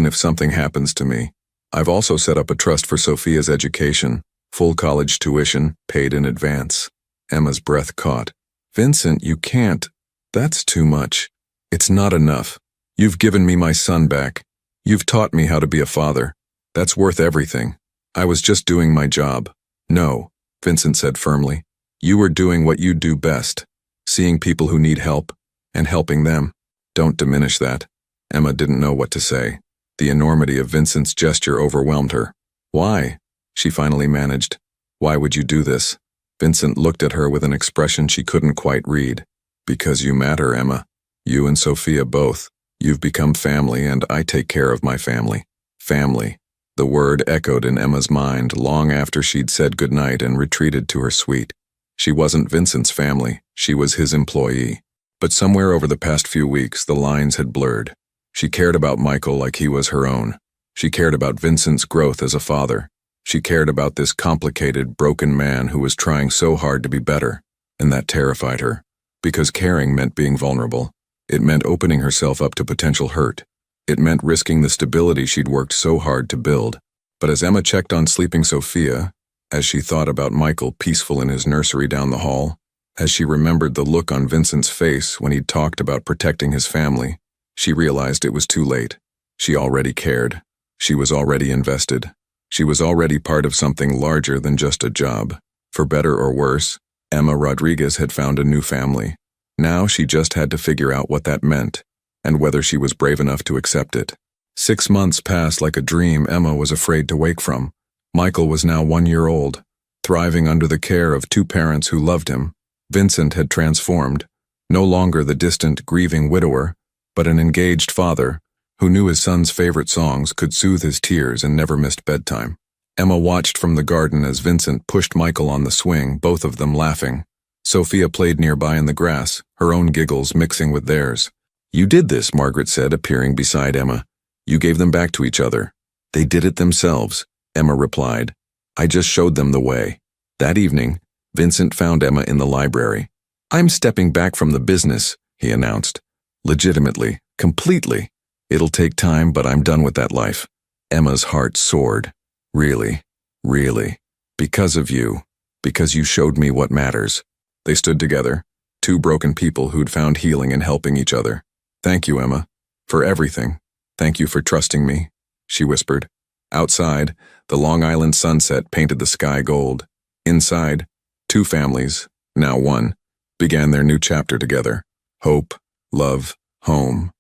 if something happens to me. I've also set up a trust for Sophia's education, full college tuition, paid in advance. Emma's breath caught. Vincent, you can't. That's too much. It's not enough. You've given me my son back. You've taught me how to be a father. That's worth everything. I was just doing my job. No, Vincent said firmly. You were doing what you do best, seeing people who need help and helping them. Don't diminish that. Emma didn't know what to say. The enormity of Vincent's gesture overwhelmed her. Why? She finally managed. Why would you do this? Vincent looked at her with an expression she couldn't quite read. Because you matter, Emma. You and Sophia both. You've become family, and I take care of my family. Family. The word echoed in Emma's mind long after she'd said goodnight and retreated to her suite. She wasn't Vincent's family. She was his employee. But somewhere over the past few weeks, the lines had blurred. She cared about Michael like he was her own. She cared about Vincent's growth as a father. She cared about this complicated, broken man who was trying so hard to be better. And that terrified her. Because caring meant being vulnerable. It meant opening herself up to potential hurt. It meant risking the stability she'd worked so hard to build. But as Emma checked on sleeping Sophia, as she thought about Michael peaceful in his nursery down the hall, as she remembered the look on Vincent's face when he'd talked about protecting his family, she realized it was too late. She already cared. She was already invested. She was already part of something larger than just a job. For better or worse, Emma Rodriguez had found a new family. Now she just had to figure out what that meant, and whether she was brave enough to accept it. 6 months passed like a dream Emma was afraid to wake from. Michael was now 1 year old, thriving under the care of 2 parents who loved him. Vincent had transformed, no longer the distant, grieving widower, but an engaged father who knew his son's favorite songs, could soothe his tears, and never missed bedtime. Emma watched from the garden as Vincent pushed Michael on the swing, both of them laughing. Sophia played nearby in the grass, her own giggles mixing with theirs. You did this, Margaret said, appearing beside Emma. You gave them back to each other. They did it themselves, Emma replied. I just showed them the way. That evening, Vincent found Emma in the library. I'm stepping back from the business, he announced. Legitimately, completely. It'll take time, but I'm done with that life. Emma's heart soared. Really, really. Because of you. Because you showed me what matters. They stood together, 2 broken people who'd found healing in helping each other. Thank you, Emma, for everything. Thank you for trusting me, she whispered. Outside, the Long Island sunset painted the sky gold. Inside, 2 families, now 1, began their new chapter together. Hope, love, home.